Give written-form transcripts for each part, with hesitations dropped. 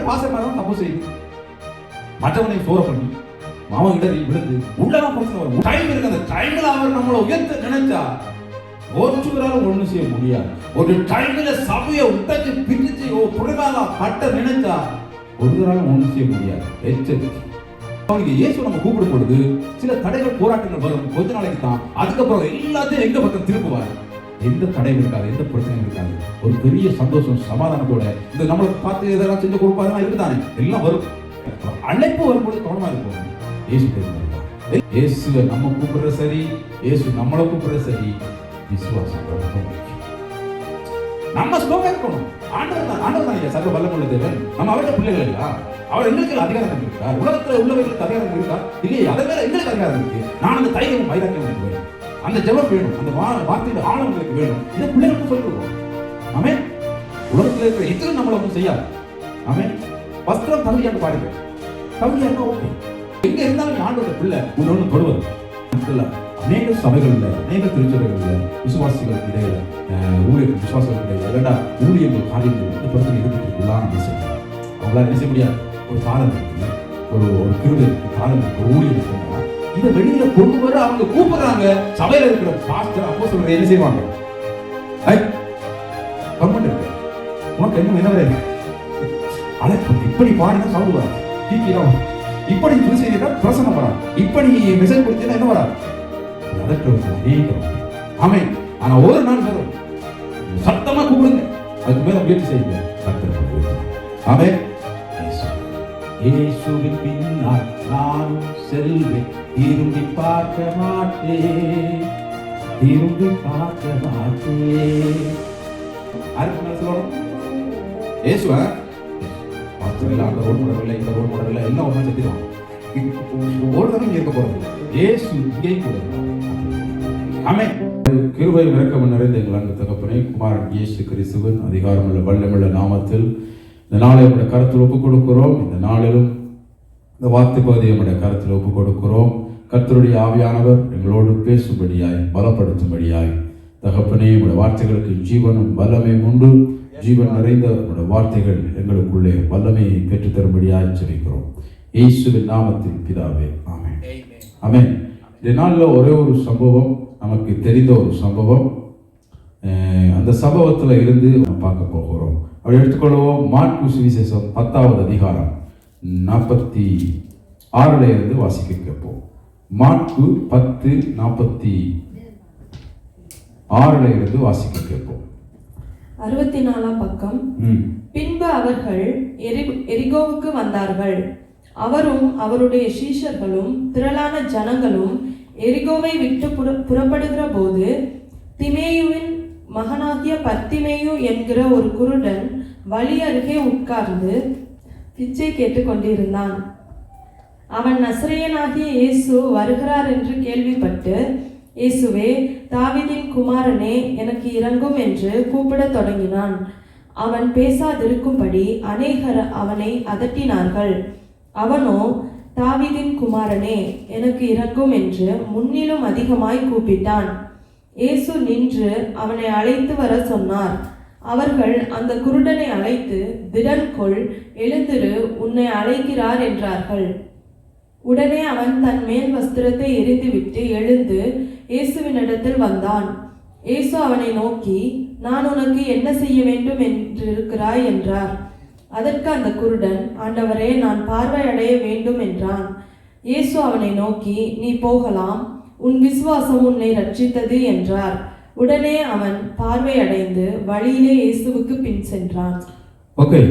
பாசமா தான் தப்பு செய்யுது. மற்றவனை சோர பண்ணி மாவன் இடறி விழுந்து உள்ளதான் பிரச்சனை வரும். டைம் இருக்கு. அந்த டைம்ல அவர் நம்மளை உயர்த்த நினைச்சா ஒருவராலும் ஒண்ணு செய்ய முடியாது. ஒரு டைம்ல சபையை உடைச்சு பிரிச்சு புறகால கட்ட நினைச்சா ஒருவராலும் ஒண்ணு செய்ய முடியாது. எச்சரிக்கை. அவனுக்கு இயேசு நம்ம கூப்பிடும் பொழுது சில தடைகள் போராட்டங்கள் வரும். கொஞ்ச நாளைக்கு தான். அதுக்கப்புறம் எல்லாத்தையும் எங்க பக்கம் திருப்புவார். எந்த தடையும் இருக்காது, எந்த பிரச்சனையும் இருக்காது. ஒரு பெரிய சந்தோஷம் சமாதானத்தோட இந்த நம்மளுக்கு பார்த்து இதெல்லாம் செஞ்சு கொடுப்பாருன்னா இருக்குதானே எல்லாம் வரும். அழைப்பு வரும்போது கவனமா இருக்கும். இயேசு இயேசுவை நம்ம கூப்பிடுற சரி, இயேசு நம்மளை கூப்பிடுற சரி, விசுவாசம் நம்ம ஸ்லோகா இருக்கணும். ஆண்டவர் தான் சர்வ வல்லமுள்ள தேவன். நம்ம அவருடைய பிள்ளைகள் இல்லையா? அவர் எங்களுக்கு அதிகாரம் இருக்கார். உலகத்துல உள்ளவர்களுக்கு அதிகாரம் இருக்கா இல்லையே? அதை மேல எங்களுக்கு அதிகாரம் இருக்கு. நான் அந்த தைரியம் வைராக்கியம் எனக்கு வேணும். அந்த ஜெபம் வேணும். அந்த வார்த்தையோட ஆழம் உங்களுக்கு வேணும். இதை பிள்ளைகளுக்கு சொல்லுவோம். ஆமென். உலகத்துல இருக்கிற எதுவும் நம்மள ஒன்றும் செய்யாது. ஆமென். வஸ்திரம் தகுதியாக பாருங்க. தகுதியாக ஓகே. எங்க இருந்தாலும் ஆண்டோட பிள்ளை ஒன்று தொடுவது. அநேக சபைகள்ல, அநேக திருச்சபைகள்ல விசுவாசிகளுக்கு இடையில விசுவாசிகளுக்கு இடையில இல்லைன்னா ஊழியர்கள் காரியங்கள் இந்த பிரச்சனை இருந்துட்டுலாம் பேசுறாங்க. அவங்களால என்ன செய்ய முடியாது. ஒரு காலம் இருக்கு, ஒரு கிருபை காலம் இருக்கு, ஒரு ஊழியம் இருக்குன்னா இதை வெளியில கொண்டு வர அவங்க கூப்பிடுறாங்க. சபையில இருக்கிற பாஸ்டர் அப்போ சொல்ற என்ன செய்வாங்க? கமெண்ட் இருக்கு, உனக்கு என்ன வரையா அழைப்பு இப்படி பாடினா சவுண்ட் வராது, தீக்கிரம் இப்படி புது செய்தியா பிரசனம் வராது, இப்படி மெசேஜ் கொடுத்தீங்கன்னா என்ன வராது, நடக்கிறது. ஆமென். ஆனா ஒரு நாள் வரும், சத்தமா கூப்பிடுங்க, அதுக்கு மேல முயற்சி செய்யுங்க. ஆமென். இயேசுவின் பின்னால் நானும் செல்வேன், திரும்பி பார்க்க மாட்டேன், திரும்பி பார்க்க மாட்டேன். யாருக்கு சொல்லணும்? இயேசுவா அந்த ரோல் மாடல் இந்த ரோல் மாடல் எல்லாம் ஒன்றா செஞ்சிருவாங்க. ஒரு தடவை இருக்க போறது இயேசு இங்கே கூட. ஆமென். கிருபை இரக்கம் நிறைந்த எங்கள் அன்பு தகப்பனே, குமாரன் இயேசு கிறிஸ்துவின் அதிகாரமுள்ள வல்லமுள்ள நாமத்தில் இந்த நாளை நம்முடைய கருத்தில் ஒப்புக் கொடுக்கிறோம். இந்த நாளிலும் இந்த வார்த்தை பகுதியை நம்முடைய கருத்தில் ஒப்புக் கொடுக்கிறோம். கர்த்தருடைய ஆவியானவர் எங்களோடு பேசும்படியாய் பலப்படுத்தும்படியாய் தகப்பனே, நம்முடைய வார்த்தைகளுக்கு ஜீவனும் வல்லமை உண்டு. ஜீவன் நிறைந்த நம்முடைய வார்த்தைகள் எங்களுக்குள்ளே வல்லமையை பெற்றுத்தரும்படியாய் ஜெபிக்கிறோம். இயேசுவின் நாமத்தில் பிதாவே, ஆமென். ஆமென். இந்த நாளில் ஒரே ஒரு சம்பவம், நமக்கு தெரிந்த ஒரு சம்பவம், அந்த சம்பவத்தில் இருந்து நம்ம பார்க்க போகிறோம். அப்படி எடுத்துக்கொள்வோம். மாற்கு சுவிசேஷம் 10வது அதிகாரம் 46 இருந்து வாசிக்க கேட்போம். மாற்கு 10:46 இருந்து வாசிக்க கேட்போம். 64ஆம் பக்கம். பின்பு அவர்கள் எரிகோவுக்கு வந்தார்கள். அவரும் அவருடைய சீஷர்களும் திரளான ஜனங்களும் எரிகோவை விட்டு புறப்படுகிற போது திமேயுவின் மகனாகிய பர்த்திமேயு என்கிற ஒரு குருடன் வழி அருகே உட்கார்ந்து பிச்சை கேட்டுக் கொண்டிருந்தான். அவன் நசரேயனாகிய இயேசு வருகிறார் என்று கேள்விப்பட்டு, இயேசுவே, தாவீதின் குமாரனே, எனக்கு இரங்கும் என்று கூப்பிடத் தொடங்கினான். அவன் பேசாதிருக்கும்படி அநேகர் அவனை அதட்டினார்கள். அவனோ, தாவீதின் குமாரனே, எனக்கு இரங்கும் என்று முன்னிலும் அதிகமாய் கூப்பிட்டான். இயேசு நின்று அவனை அழைத்து வர சொன்னார். அவர்கள் அந்த குருடனை அழைத்து, திடன் கொள், எழுந்திரு, உன்னை அழைக்கிறார் என்றார்கள். உடனே அவன் தன் மேல் வஸ்திரத்தை எரிந்துவிட்டு எழுந்து இயேசுவினிடத்தில் வந்தான். இயேசு அவனை நோக்கி, நான் உனக்கு என்ன செய்ய வேண்டும் என்றிருக்கிறாய் என்றார். அதற்கு அந்த குருடன், ஆண்டவரே, நான் பார்வை அடைய வேண்டும் என்றான். இயேசு அவனை நோக்கி, நீ போகலாம், உன் விசுவாசம் உன்னை ரட்சித்தது என்றார். உடனே அவன் பார்வை அடைந்து வழியிலே இயேசுவுக்கு பின் சென்றான். ஓகே,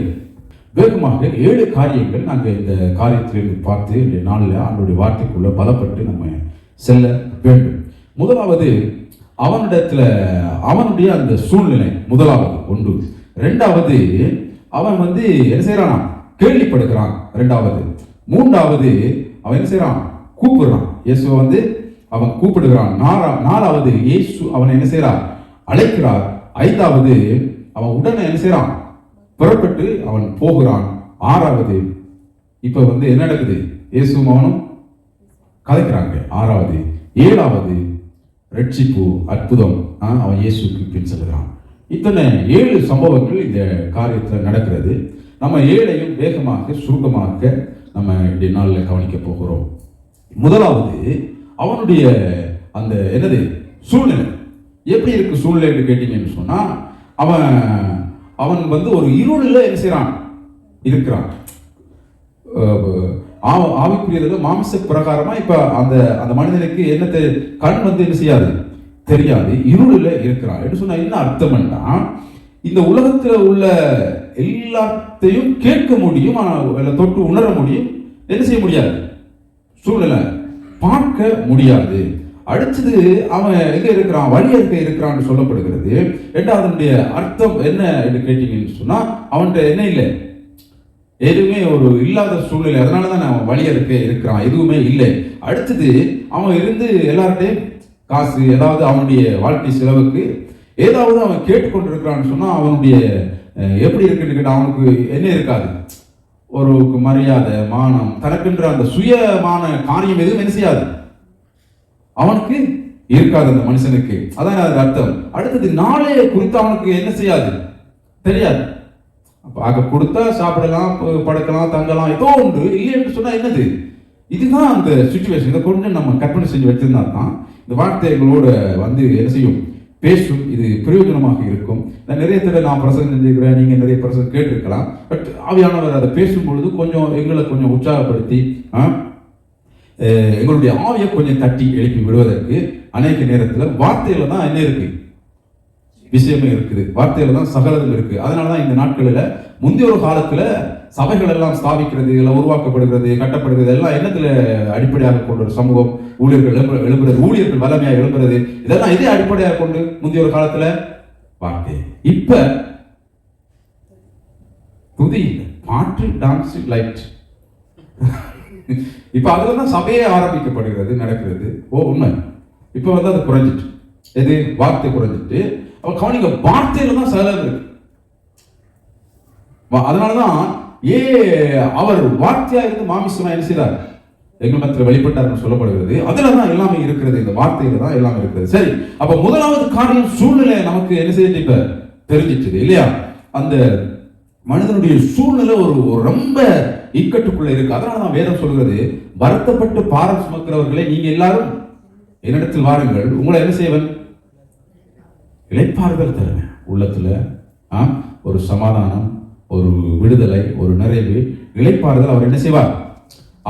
வேகமாக 7 காரியங்கள் நாங்கள் இந்த காரியத்திலிருந்து பார்த்து இந்த நாளில் ஆண்டோடைய வார்த்தைக்குள்ள பலப்பட்டு நம்ம செல்ல வேண்டும். முதலாவது, அவனுடைய அந்த சூழ்நிலை முதலாவது ஒன்று. 2வது, அவன் என்ன செய்யறான், கேள்விப்படுகிறான். 2வது. 3வது, அவன் என்ன செய்யறான், கூப்பிடுறான். இயேசுவை அவன் கூப்பிடுகிறான். 4வது, இயேசு அவனை என்ன செய்யறார், அழைக்கிறார். 5வது, அவன் உடனே என்ன செய்யறான், புறப்பட்டு அவன் போகிறான். 6வது, இப்ப என்ன நடக்குது, இயேசுவும் அவனும் கதைக்கிறாங்க. 6வது. 7வது, ரட்சிப்பு, அற்புதம், அவன் இயேசுக்கு பின் செல்கிறான். இத்தனை 7 சம்பவங்கள் இந்த காரியத்தில் நடக்கிறது. நம்ம 7ஐயும் வேகமாக சுருக்கமாக நம்ம இந்த நாளில் கவனிக்க போகிறோம். முதலாவது அவனுடைய அந்த என்னது சூழ்நிலை எப்படி இருக்கு சூழ்நிலை கேட்டீங்கன்னு சொன்னா, அவன் வந்து ஒரு இருளில் என்ன செய்யறான் இருக்கிறான். ஆவிக்குரியதுல மாமிச பிரகாரமா இப்ப அந்த அந்த மனிதனுக்கு என்னத்தை கண் வந்து என்ன செய்யாது, தெரியாது, இருளில் இருக்கிறான் என்று சொன்னா என்ன அர்த்தம்னா, இந்த உலகத்துல உள்ள எல்லாத்தையும் கேட்க முடியும், தொட்டு உணர முடியும், என்ன செய்ய முடியாது, சூழ்நிலை பார்க்க முடியாது. அடுத்தது அவன் எங்க இருக்கிறான், வழியற்க இருக்கிறான்னு சொல்லப்படுகிறது. இரண்டாவது அர்த்தம் என்ன என்று கேட்டீங்கன்னு சொன்னா, அவன்கிட்ட என்ன இல்லை, எதுவுமே ஒரு இல்லாத சூழ்நிலை, அதனாலதான் அவன் வழியற்க இருக்கிறான், எதுவுமே இல்லை. அடுத்தது அவன் இருந்து எல்லார்ட்டையும் காசு, ஏதாவது அவனுடைய வாழ்க்கை செலவுக்கு ஏதாவது அவன் கேட்டுக்கொண்டிருக்கிறான்னு சொன்னா, அவனுடைய எப்படி இருக்குன்னு கேட்டா அவனுக்கு என்ன இருக்காது, ஒரு மரியாதை, மானம், தனக்குன்ற அந்த சுயமான காரியம் எதுவும் என்ன செய்யாது, அவனுக்கு இருக்காது அந்த மனுஷனுக்கு. அதான் அது அர்த்தம். அடுத்தது நாளைய குறித்து அவனுக்கு என்ன செய்யாது, தெரியாது. ஆக கொடுத்தா சாப்பிடலாம், படுக்கலாம், தங்கலாம், ஏதோ உண்டு. இல்லை என்று சொன்னா என்னது, இதுதான் அந்த சிச்சுவேஷன். இதை கொண்டு நம்ம கற்பனை செஞ்சு வச்சிருந்தா தான் இந்த வார்த்தைகளோட வந்து என்ன செய்யும், பேசும். இது பிரயோஜனமாக இருக்கும். நான் நிறைய தடவை நான் பிரசங்கம் செஞ்சுக்கிறேன், நீங்க நிறைய பிரசங்கம் கேட்டிருக்கலாம். பட் ஆவியானவர் அதை பேசும் பொழுது கொஞ்சம் எங்களை கொஞ்சம் உற்சாகப்படுத்தி எங்களுடைய ஆவியை கொஞ்சம் தட்டி எழுப்பி விடுவதற்கு அநேக நேரத்தில் வார்த்தையில தான் என்ன இருக்கு, விஷயமே இருக்குது. வார்த்தையில தான் சகலதும் இருக்கு. அதனாலதான் இந்த நாட்களில் முந்தைய ஒரு காலத்துல சபைகள் எல்லாம் ஸ்தாபிக்கிறது, எல்லாம் உருவாக்கப்படுகிறது, கட்டப்படுகிறது எல்லாம் என்னத்துல அடிப்படையாக கொண்ட ஒரு சமூகம், ஊழியர்கள் எழும்புறது, ஊழியர்கள் வல்லமையாக எழும்புறது, இதெல்லாம் இதே அடிப்படையாக கொண்டு முந்தைய ஒரு காலத்துல வார்த்தை. இப்ப துதி, பாட்டு, டான்ஸ், லைட், இப்ப அதுலதான் சபையே ஆரம்பிக்கப்படுகிறது, நடக்கிறது. உண்மை. இப்ப வந்து அது குறைஞ்சிட்டு, எது வார்த்தை குறைஞ்சிட்டு, அவன் கவனிக்க வார்த்தையில தான் சகலம் இருக்கு. அதனாலதான் அவர் வார்த்தையா இருந்து மாமிசமா என்ன செய்தார், எங்கள் மத்தியில் வெளிப்பட்டார் சொல்லப்படுகிறது. அதுலதான் எல்லாமே இருக்கிறது, இந்த வார்த்தையில தான் எல்லாமே இருக்கிறது. சரி, அப்ப முதலாவது காரியம் சூழ்நிலை நமக்கு என்ன செய்ய இப்ப தெரிஞ்சிட்டு இல்லையா, அந்த மனிதனுடைய சூழ்நிலை ஒரு ரொம்ப இக்கட்டுக்குள்ள இருக்கு. அதனாலதான் வேதம் சொல்கிறது, வருத்தப்பட்டு பாரம் சுமக்கிறவர்களை நீங்க எல்லாரும் என்னிடத்தில் வாருங்கள், உங்களை என்ன செய்வன், இளைப்பாறுதல் தருவேன். உள்ளத்துல ஒரு சமாதானம், ஒரு விடுதலை, ஒரு நிறைவு, இளைப்பாறுதல் அவர் என்ன செய்வார்,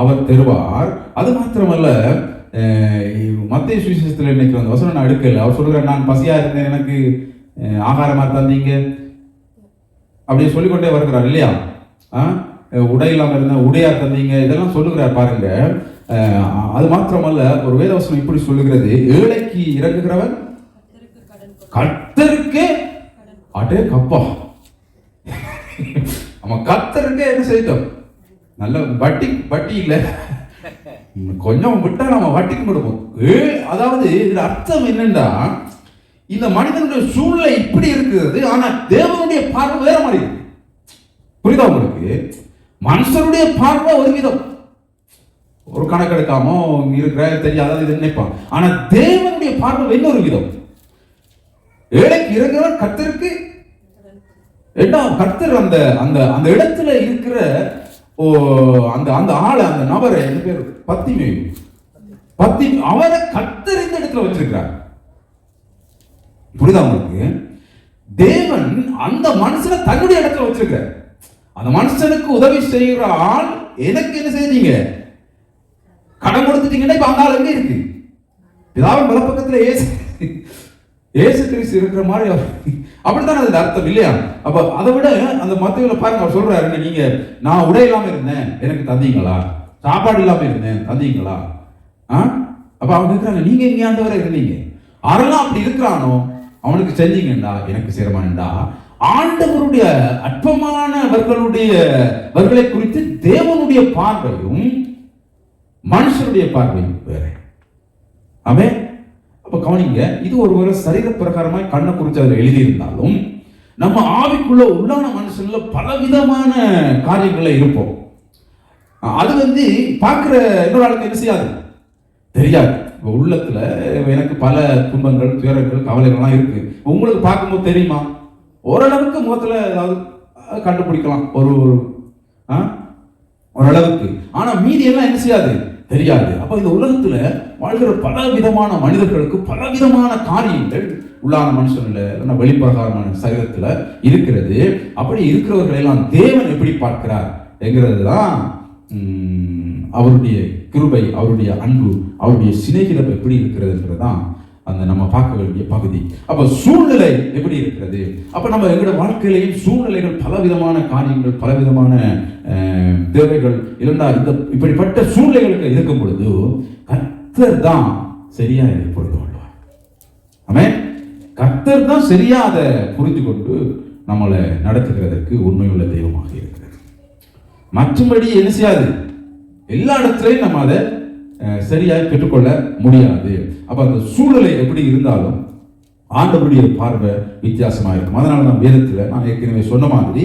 அவர் தருவார். அது மாத்திரமல்ல, மத்தேயு சுவிசேஷத்தில் இன்னைக்கு அந்த வசனம் நான் எடுக்கல. அவர் சொல்கிறார், நான் பசியா இருந்தேன், எனக்கு ஆகாரமா தந்தீங்க அப்படியே சொல்லிக்கொண்டே வருகிறார் இல்லையா. உடை இல்லாம இருந்த உடையா தந்தீங்க, இதெல்லாம் சொல்லுகிறார் பாருங்க. அது மாத்திரமல்ல, ஒரு வேதவசனம் இப்படி சொல்லுகிறது, ஏழைக்கு இறங்குகிறவன் கர்த்தருக்கு அடே கப்பா, அவன் கர்த்தருக்கு என்ன செய்தோம், நல்ல வட்டி இல்ல, கொஞ்சம் விட்டா நம்ம வட்டிக்கு கொடுப்போம். அதாவது இதுல அர்த்தம் என்னன்னா, இந்த மனிதனுடைய சூழ்நிலை இப்படி இருக்கிறது, ஆனா தேவனுடைய பார்வை வேற மாதிரி இருக்கு. புரியுதா உங்களுக்கு? மனுஷனுடைய பார்வை ஒரு விதம், ஒரு கணக்கெடுக்காம இருக்கிற தெரியாத இது நினைப்பான். ஆனா தேவனுடைய பார்வை இன்னொரு விதம். ஏழைக்கு இறங்குறவர் கர்த்தருக்கு என்ன, கர்த்தர் அந்த அந்த அந்த இடத்துல இருக்கிற அந்த அந்த ஆளை, அந்த நபரை, என்ன பேர், பத்தி அவரை கர்த்தர் இந்த இடத்துல வச்சிருக்கிறார். புரியுதா உங்களுக்கு? தேவன் அந்த மனுஷனை தன்னுடைய இடத்துல வச்சிருக்கிறார். அந்த மனுஷனுக்கு உதவி செய்கிற ஆள், எனக்கு என்ன செய்தீங்க, கடன் கொடுத்துட்டீங்கன்னா இப்ப அந்த ஆள் எங்க இருக்கு, பிதாவின் வலப்பக்கத்துல ஏசு கிறிஸ்து இருக்கிற மாதிரி அப்படித்தான் அது அர்த்தம் இல்லையா? அப்ப அதை விட அந்த மத்தேயுல பாருங்க, அவர் சொல்றாரு, நீங்க நான் உடை இல்லாம இருந்தேன், எனக்கு தந்தீங்களா, சாப்பாடு இல்லாம இருந்தேன், தந்தீங்களா? அப்ப அவங்க இருக்கிறாங்க, நீங்க எங்க ஆண்டவரே இருந்தீங்க, யாரெல்லாம் அப்படி இருக்கிறானோ அவனுக்கு செஞ்சீங்கண்டா, எனக்கு சேரமானண்டா. ஆண்டவருடைய அற்பமானவர்களுடைய குறித்து தேவனுடைய பார்வையும் மனுஷனுடைய பார்வையும் வேற. ஆமே. அப்ப கவனிங்க, இது ஒரு சரீர பிரகாரமாய் கண்ணை குறித்து அதில் எழுதியிருந்தாலும், நம்ம ஆவிக்குள்ள உள்ளான மனுஷன்ல பலவிதமான காரியங்கள்ல இருப்போம். அது வந்து பார்க்கிற இன்னொரு ஆளுக்கு என்ன செய்யாது, தெரியாது. உள்ளத்துல எனக்கு பல துன்பங்கள், துயரங்கள், கவலைகள்லாம் இருக்கு. உங்களுக்கு பார்க்கும்போது தெரியுமா, ஓரளவுக்கு முகத்துல ஏதாவது கண்டுபிடிக்கலாம் ஓரளவுக்கு. ஆனா மீதி எல்லாம் என்ன செய்யாது, தெரியாது. அப்ப இந்த உலகத்துல வாழ்கிற பல விதமான மனிதர்களுக்கு பல விதமான காரியங்கள் உள்ளான மனுஷன்ல வெளிப்பிரகாரமான சரீரத்துல இருக்கிறது. அப்படி இருக்கிறவர்களை எல்லாம் தேவன் எப்படி பார்க்கிறார் என்கிறது தான் அவருடைய கிருபை, அவருடைய அன்பு, அவருடைய சிநேகிதம் எப்படி இருக்கிறதுன்றதுதான் அந்த நம்ம பார்க்க வேண்டிய பகுதி. அப்ப சூழ்நிலை எப்படி இருக்கிறது? அப்ப நம்ம எங்களோட வாழ்க்கையிலையும் சூழ்நிலைகள் பலவிதமான காரியங்கள், பலவிதமான தேவைகள் இல்லைன்னா இந்த இப்படிப்பட்ட சூழ்நிலைகளுக்கு இருக்கும் பொழுது கர்த்தர் தான் சரியா இதை புரிந்து கொள்வார். ஆமென். கர்த்தர் தான் சரியா அதை புரிந்து கொண்டு நம்மளை நடத்துகிறதற்கு உண்மையுள்ள தெய்வமாக இருக்கிறது. மற்றபடி என்ன செய்யாது, எல்லா இடத்துலையும் நம்ம அதை சரியாக பெற்றுக்கொள்ள முடியாது. அப்ப அந்த சூழ்நிலை எப்படி இருந்தாலும் ஆண்டவருடைய பார்வை வித்தியாசமா இருக்கும். அதனால தான் வேதத்துல நான் ஏற்கனவே சொன்ன மாதிரி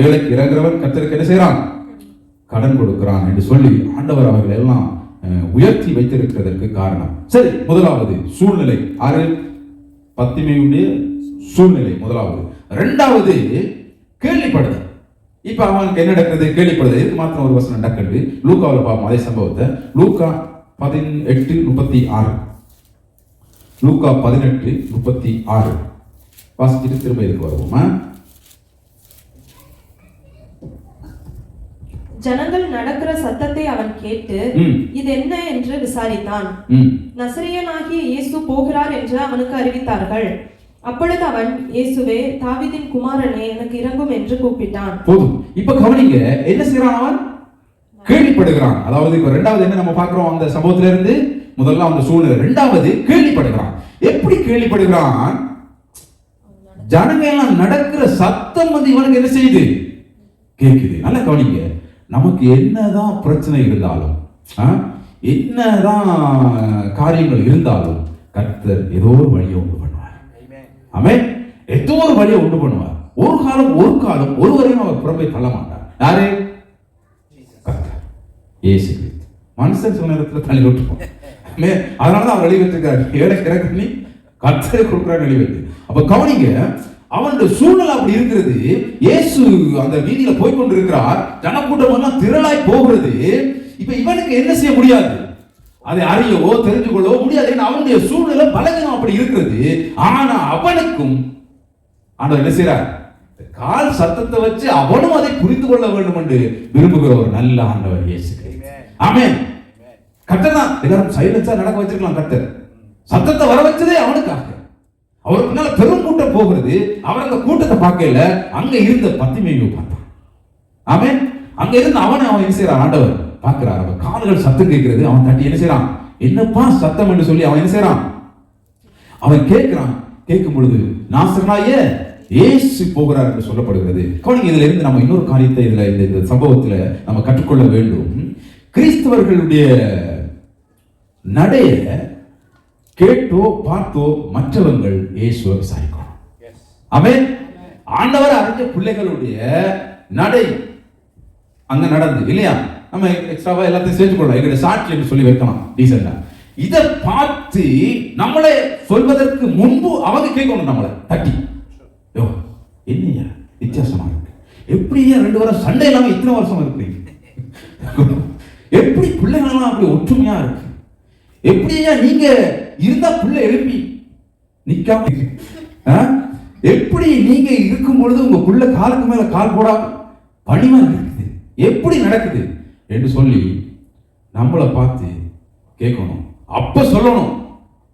ஏழைக்கு இறங்குறவன் கர்த்தருக்கு என்ன செய்யறான், கடன் கொடுக்கிறான் என்று சொல்லி ஆண்டவர் அவர்கள் எல்லாம் உயர்த்தி வைத்திருக்கிறதற்கு காரணம். சரி, முதலாவது சூழ்நிலை, பத்திமையுடைய சூழ்நிலை முதலாவது. இரண்டாவது கேள்விப்படுதல். இப்ப அவனுக்கு என்ன நடக்கிறது, கேள்விப்படுது. இதுக்கு மாத்திரம் ஒரு வசனம் நடக்கிறது. லூக்காவில் பார்ப்போம் அதே சம்பவத்தை. லூக்கா 18:36. லூக்கா 18:36 வாசிச்சுட்டு திரும்ப இதுக்கு வருவோமா? ஜனங்கள் நடக்கிற சத்தத்தை அவன் கேட்டு இது என்ன என்று விசாரித்தான். நசரேயனாகிய இயேசு போகிறார் என்று அவனுக்கு அறிவித்தார்கள். அப்பொழுது அவன், இயேசுவே, தாவீதின் குமாரனே, எனக்கு இரங்கும் என்று கூப்பிட்டான். போதும். இப்ப கவனிங்க, என்ன செய்யறான் அவன்? கேள்விப்படுகிறான். அதாவது இப்ப இரண்டாவது என்ன நம்ம பார்க்கிறோம் அந்த சம்பவத்தில இருந்து, முதல்ல அந்த சூழ்நிலை, இரண்டாவது கேள்விப்படுகிறான். எப்படி கேள்விப்படுகிறான்? ஜனங்க எல்லாம் நடக்கிற சத்தம் வந்து இவனுக்கு என்ன செய்யுது, கேட்குது. நல்லா கவனிங்க. நமக்கு என்னதான் பிரச்சனை இருந்தாலும், என்னதான் காரியங்கள் இருந்தாலும், கர்த்தர் ஏதோ ஒரு வழியை உண்டு பண்ணுவார். ஆமென். ஏதோ ஒரு வழியை உண்டு பண்ணுவார். ஒரு காலம் ஒருவரையும் அவர் புறம்பே தள்ள மாட்டார். யாரு? கர்த்தர் இயேசு கிறிஸ்து. மனுஷன் சொன்ன நேரத்தில் தள்ளி விட்டுருப்போம். அதனாலதான் அவர் வெளிவெற்றிருக்காரு. ஏழை கிரகணி கர்த்தரை கொடுக்கிறார் வெளிவெற்றி. அப்ப கவனிங்க, அவனுடைய சூழ்நிலை அப்படி இருக்கிறது. இயேசு அந்த வீதியில போய்கொண்டு இருக்கிறார். ஜனக்கூட்டம் எல்லாம் திரளாய் போகிறது. இப்ப இவனுக்கு என்ன செய்ய முடியாது, அதை அறியவோ தெரிஞ்சுக்கொள்ளவோ முடியாது. அவனுடைய சூழ்நிலை பலகீனம் அப்படி இருக்கிறது. ஆனா அவனுக்கும் ஆண்டவர் என்ன செய்றார், கால் சத்தத்தை வச்சு அவனும் அதை புரிந்து கொள்ள வேண்டும் என்று விரும்புகிற ஒரு நல்ல ஆண்டவர் இயேசு கிறிஸ்து. ஆமென். கர்த்தர் தான் எல்லாரும் சைலன்ஸா நடக்க வச்சிருக்கலாம். கர்த்தர் சத்தத்தை வர வச்சதே அவனுக்காக. அவருக்கு முன்னால பெரும் கூட்டம் போகிறது. அவர் அந்த கூட்டத்தை பார்க்கல, அங்க இருந்த பத்திமையை பார்த்தான். ஆமென். அங்க இருந்து அவன் என்ன செய்யறான், ஆண்டவர் பார்க்கிறார். அவன் கால்கள் சத்தம் கேட்கிறது. அவன் தட்டி என்ன செய்யறான், என்னப்பா சத்தம் என்று சொல்லி அவன் என்ன செய்யறான், அவன் கேட்கிறான். கேட்கும் பொழுது நாசரனாகிய இயேசு போகிறார் என்று சொல்லப்படுகிறது. கவனிங்க, இதுல இருந்து நம்ம இன்னொரு காரியத்தை இதுல இந்த சம்பவத்துல நம்ம கற்றுக்கொள்ள வேண்டும். கிறிஸ்தவர்களுடைய நடைய கேட்டோ பார்த்தோ மற்றவர்கள் இயேசுவை விசாரிக்கணும். ஆமென். ஆண்டவர் அறிஞ்ச பிள்ளைகளுடைய நடை அங்க நடந்து இல்லையா, நம்ம எக்ஸ்ட்ராவா எல்லாத்தையும் சேர்த்து கொள்ளலாம். எங்களுடைய சாட்சி என்று சொல்லி வைக்கலாம் டீசெண்டா. இதை பார்த்து நம்மளை சொல்வதற்கு முன்பு அவங்க கேட்கணும், நம்மளை தட்டி, யோ என்னையா வித்தியாசமா இருக்கு, எப்படியா 2 வருஷம் சண்டை இல்லாம இத்தனை வருஷம் இருக்கு, எப்படி பிள்ளைகளெல்லாம் அப்படி ஒற்றுமையா இருக்கு, எப்படியா நீங்க இருந்தா பிள்ளை எழுப்பி நிக்காம, எப்படி நீங்க இருக்கும் பொழுது உங்க பிள்ளை காலுக்கு மேல கால் போடாம பணிமா இருக்குது, எப்படி நடக்குது என்று சொல்லி நம்மளை பார்த்து கேட்கணும். அப்ப சொல்லணும்,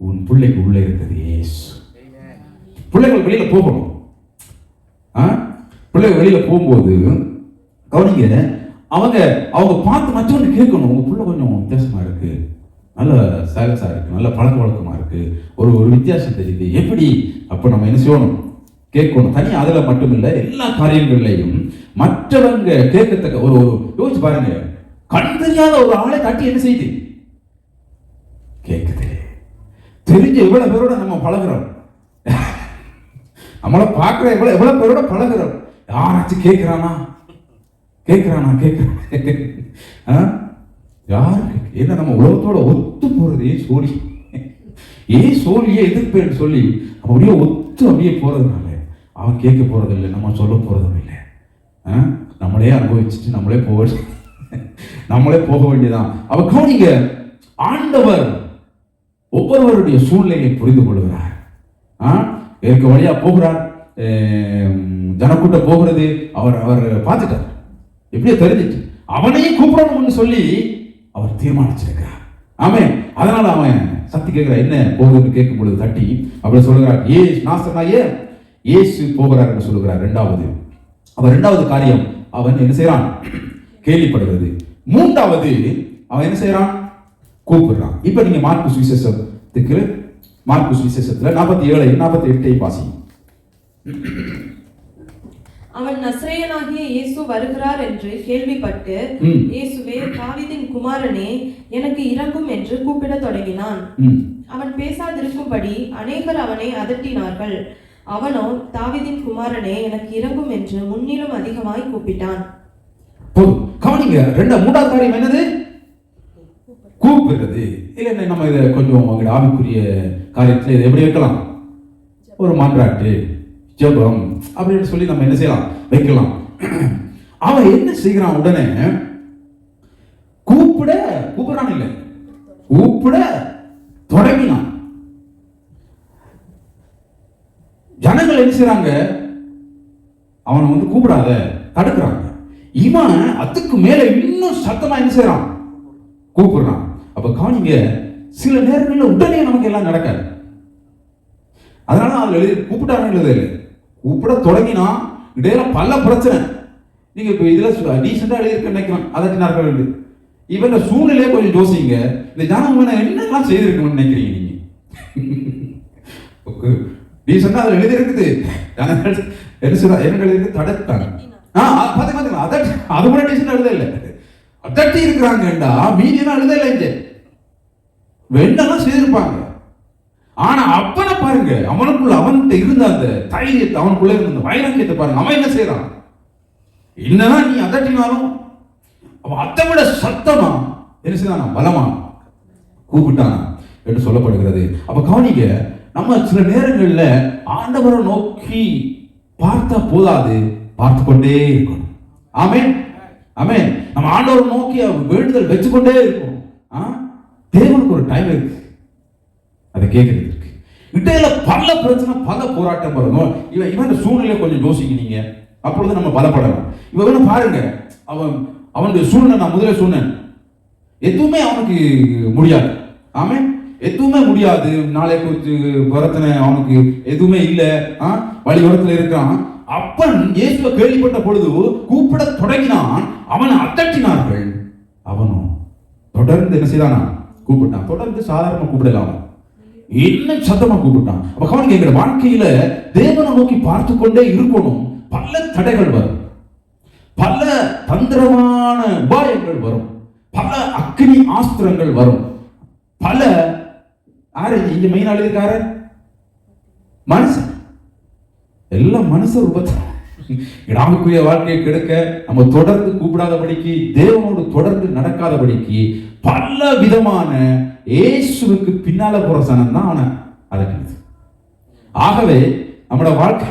உன் பிள்ளைக்கு உள்ள இருக்கிறது இயேசு. பிள்ளைகள் வெளியில போகணும். பிள்ளைகள் வெளியில போகும்போது கவனிங்க, அவங்க பார்த்து மற்றவங்க கேட்கணும், உங்க பிள்ளை கொஞ்சம் வித்தியாசமா இருக்கு, நல்ல சைலன்ஸா இருக்கு, நல்ல பழக்க வழக்கமா இருக்கு, ஒரு வித்தியாசம் தெரியுது, எப்படி? அப்ப நம்ம என்ன செய்யணும், கேட்கணும். தனி அதுல மட்டும் இல்ல, எல்லா காரியங்கள்லையும் மற்றவங்க கேட்கத்தக்க ஒரு யோசிச்சு பாருங்க. கண் தெரியாத ஒரு ஆளை தட்டி என்ன செய்யுது, கேட்குது. தெரிஞ்ச எவ்வளவு பேரோட நம்ம பழகிறோம், நம்மளை பார்க்கிற எவ்வளவு பேரோட பழகிறோம். யாராச்சும் கேட்கிறானா யாருக்கு என்ன, நம்ம உலகத்தோட ஒத்து போறது சோழியே எதிர்ப்பேன்னு சொல்லி அப்படியே ஒத்து அப்படியே போறதுனால அவன் கேட்க போறதில்லை, நம்ம சொல்ல போறதும் இல்லை. நம்மளே அனுபவிச்சுட்டு நம்மளே போக வேண்டியதான். அவ கவனிங்க, ஆண்டவர் ஒவ்வொருவருடைய சூழ்நிலையை புரிந்து கொள்கிறார். இருக்க வழியா போகிறார், ஜனக்கூட்ட போகிறது, அவர் பார்த்துட்டார், எப்படியோ தெரிஞ்சிட்டு அவனையும் கூப்பிடணும்னு சொல்லி அவர் தீர்மானிச்சிருக்கிறார். ஆமென். அதனால அவன் சக்தி கேட்கிறார், என்ன போகுதுன்னு கேட்கும் பொழுது தட்டி அப்படி சொல்லுகிறார், இயேசு போகிறார் என்று சொல்லுகிறார். இரண்டாவது காரியம் அவன் என்ன செய்யறான்? கேள்விப்படுகிறது. மூன்றாவது அவன் என்ன செய்யறான்? கூப்பிடுறான். இப்ப நீங்க மார்க்கு சுவிசேஷத்துல 47-48 வாசிங்க. அவன் நசரேயனாகிய இயேசு வருகிறார் என்று கேள்விப்பட்டு, இயேசுவே தாவீதின் குமாரனே எனக்கு இரங்கும் என்று கூப்பிடத் தொடங்கினான். அவன் பேசாதிருக்கும்படி அநேகர் அவனை அதட்டினார்கள். அவனோ தாவீதின் குமாரனே எனக்கு இரங்கும் என்று முன்னிலும் அதிகமாய் கூப்பிட்டான். கவனிங்க, மூன்றாவது காரியம் என்னது? கூப்பிடுறது. இல்லை, நம்ம இதை கொஞ்சம் ஆவிக்குரிய காரியத்தில் இதை எப்படி வைக்கலாம்? ஒரு மன்றாட்டு, ஜெபம் அப்படின்னு சொல்லி நம்ம என்ன செய்யலாம்? வைக்கலாம். அவன் என்ன செய்கிறான்? உடனே கூப்பிடுறான், இல்லை கூப்பிட தொடங்கினான். ஜனங்கள் என்ன செய்றாங்க? அவனை கூப்பிடாத தடுக்கிறாங்க. இவன் அதுக்கு மேல இன்னும் சத்தமா என்ன செய்யறான்? கூப்பிடுறான். அப்ப கவனிங்க, சில நேரங்களில் உடனே நமக்கு எல்லாம் நடக்காது. அதனால அதுல கூப்பிட்டாங்க இல்லை, கூப்பிட தொடங்கினா இடையில பல பிரச்சனை. நீங்க இப்ப இதுல டீசெண்டா எழுதியிருக்க நினைக்கலாம், அதட்டினார்கள். இவங்க சூழ்நிலையை கொஞ்சம் யோசிங்க. இந்த ஜனம் என்னெல்லாம் செய்திருக்கணும்னு நினைக்கிறீங்க நீங்க? டீசெண்டா அதுல எழுதியிருக்குது, என்ன எழுதிருக்கு? தடுத்தாங்க. அது கூட டீசெண்டா எழுத இல்லை, அதட்டி இருக்கிறாங்கடா. மீதியெல்லாம் எழுத இல்லை. இங்க வெண்ணெல்லாம் செய்திருப்பாங்க. ஆனா அப்பனை பாருங்க, அவன்கிட்ட இருந்த அந்த தைரியத்தை, அவனுக்குள்ள இருந்த வைராக்கியத்தை பாருங்க. அவன் என்ன செய்யறான்? என்னதான் நீ அதட்டினாலும் அவன் அதை விட சத்தமா என்ன செய்தானா? பலமா கூப்பிட்டானா என்று சொல்லப்படுகிறது. அப்ப கவனிங்க, நம்ம சில நேரங்கள்ல ஆண்டவரை நோக்கி பார்த்தா போதாது, பார்த்து கொண்டே இருக்கணும். ஆமென், ஆமென். நம்ம ஆண்டவரை நோக்கி வேண்டுதல் வச்சுக்கொண்டே இருக்கணும். தேவனுக்கு ஒரு டைம் இருக்கு அதை கேட்கறதுக்கு. இடையில பல பிரச்சனை, பல போராட்டம் வரும். இவன் சூழ்நிலை கொஞ்சம் யோசிக்கிறீங்க, அப்பொழுது நம்ம பலப்படலாம். இவன் பாருங்க, அவனுடைய சூழ்நிலை, நான் முதல்ல சொன்னேன், எதுவுமே அவனுக்கு முடியாது. ஆமென், எதுவுமே முடியாது. நாளை குறித்து பிரச்சனை அவனுக்கு எதுவுமே இல்லை, வழியோரத்தில் இருக்கிறான். அப்பன் இயேசுவை கேள்விப்பட்ட பொழுது கூப்பிட தொடங்கினான். அவனை அதட்டினார்கள். அவனும் தொடர்ந்து என்ன செய்தானா? கூப்பிட்டான். தொடர்ந்து சாதாரண கூப்பிடலாம், இன்னும் சத்தமா கூப்பிட்டான். அப்ப கவனிங்க, எங்க வாழ்க்கையில தேவனை நோக்கி பார்த்து கொண்டே இருக்கணும். பல தடைகள் வரும், பல தந்திரமான உபாயங்கள் வரும், பல அக்னி ஆஸ்திரங்கள் வரும், பல இங்க மெயின் எழுதியிருக்காரு மனுஷன், எல்லாம் மனுஷ ரூபத்தில் நமக்குரிய வாழ்க்கையை கெடுக்க, நம்ம தொடர்ந்து கூப்பிடாதபடிக்கு, தேவனோடு தொடர்ந்து நடக்காதபடிக்கு பல விதமான இயேசுவுக்கு பின்னால போற சனம் தான் அவனை அதட்டினது. ஆகவே நம்மளோட வாழ்க்கை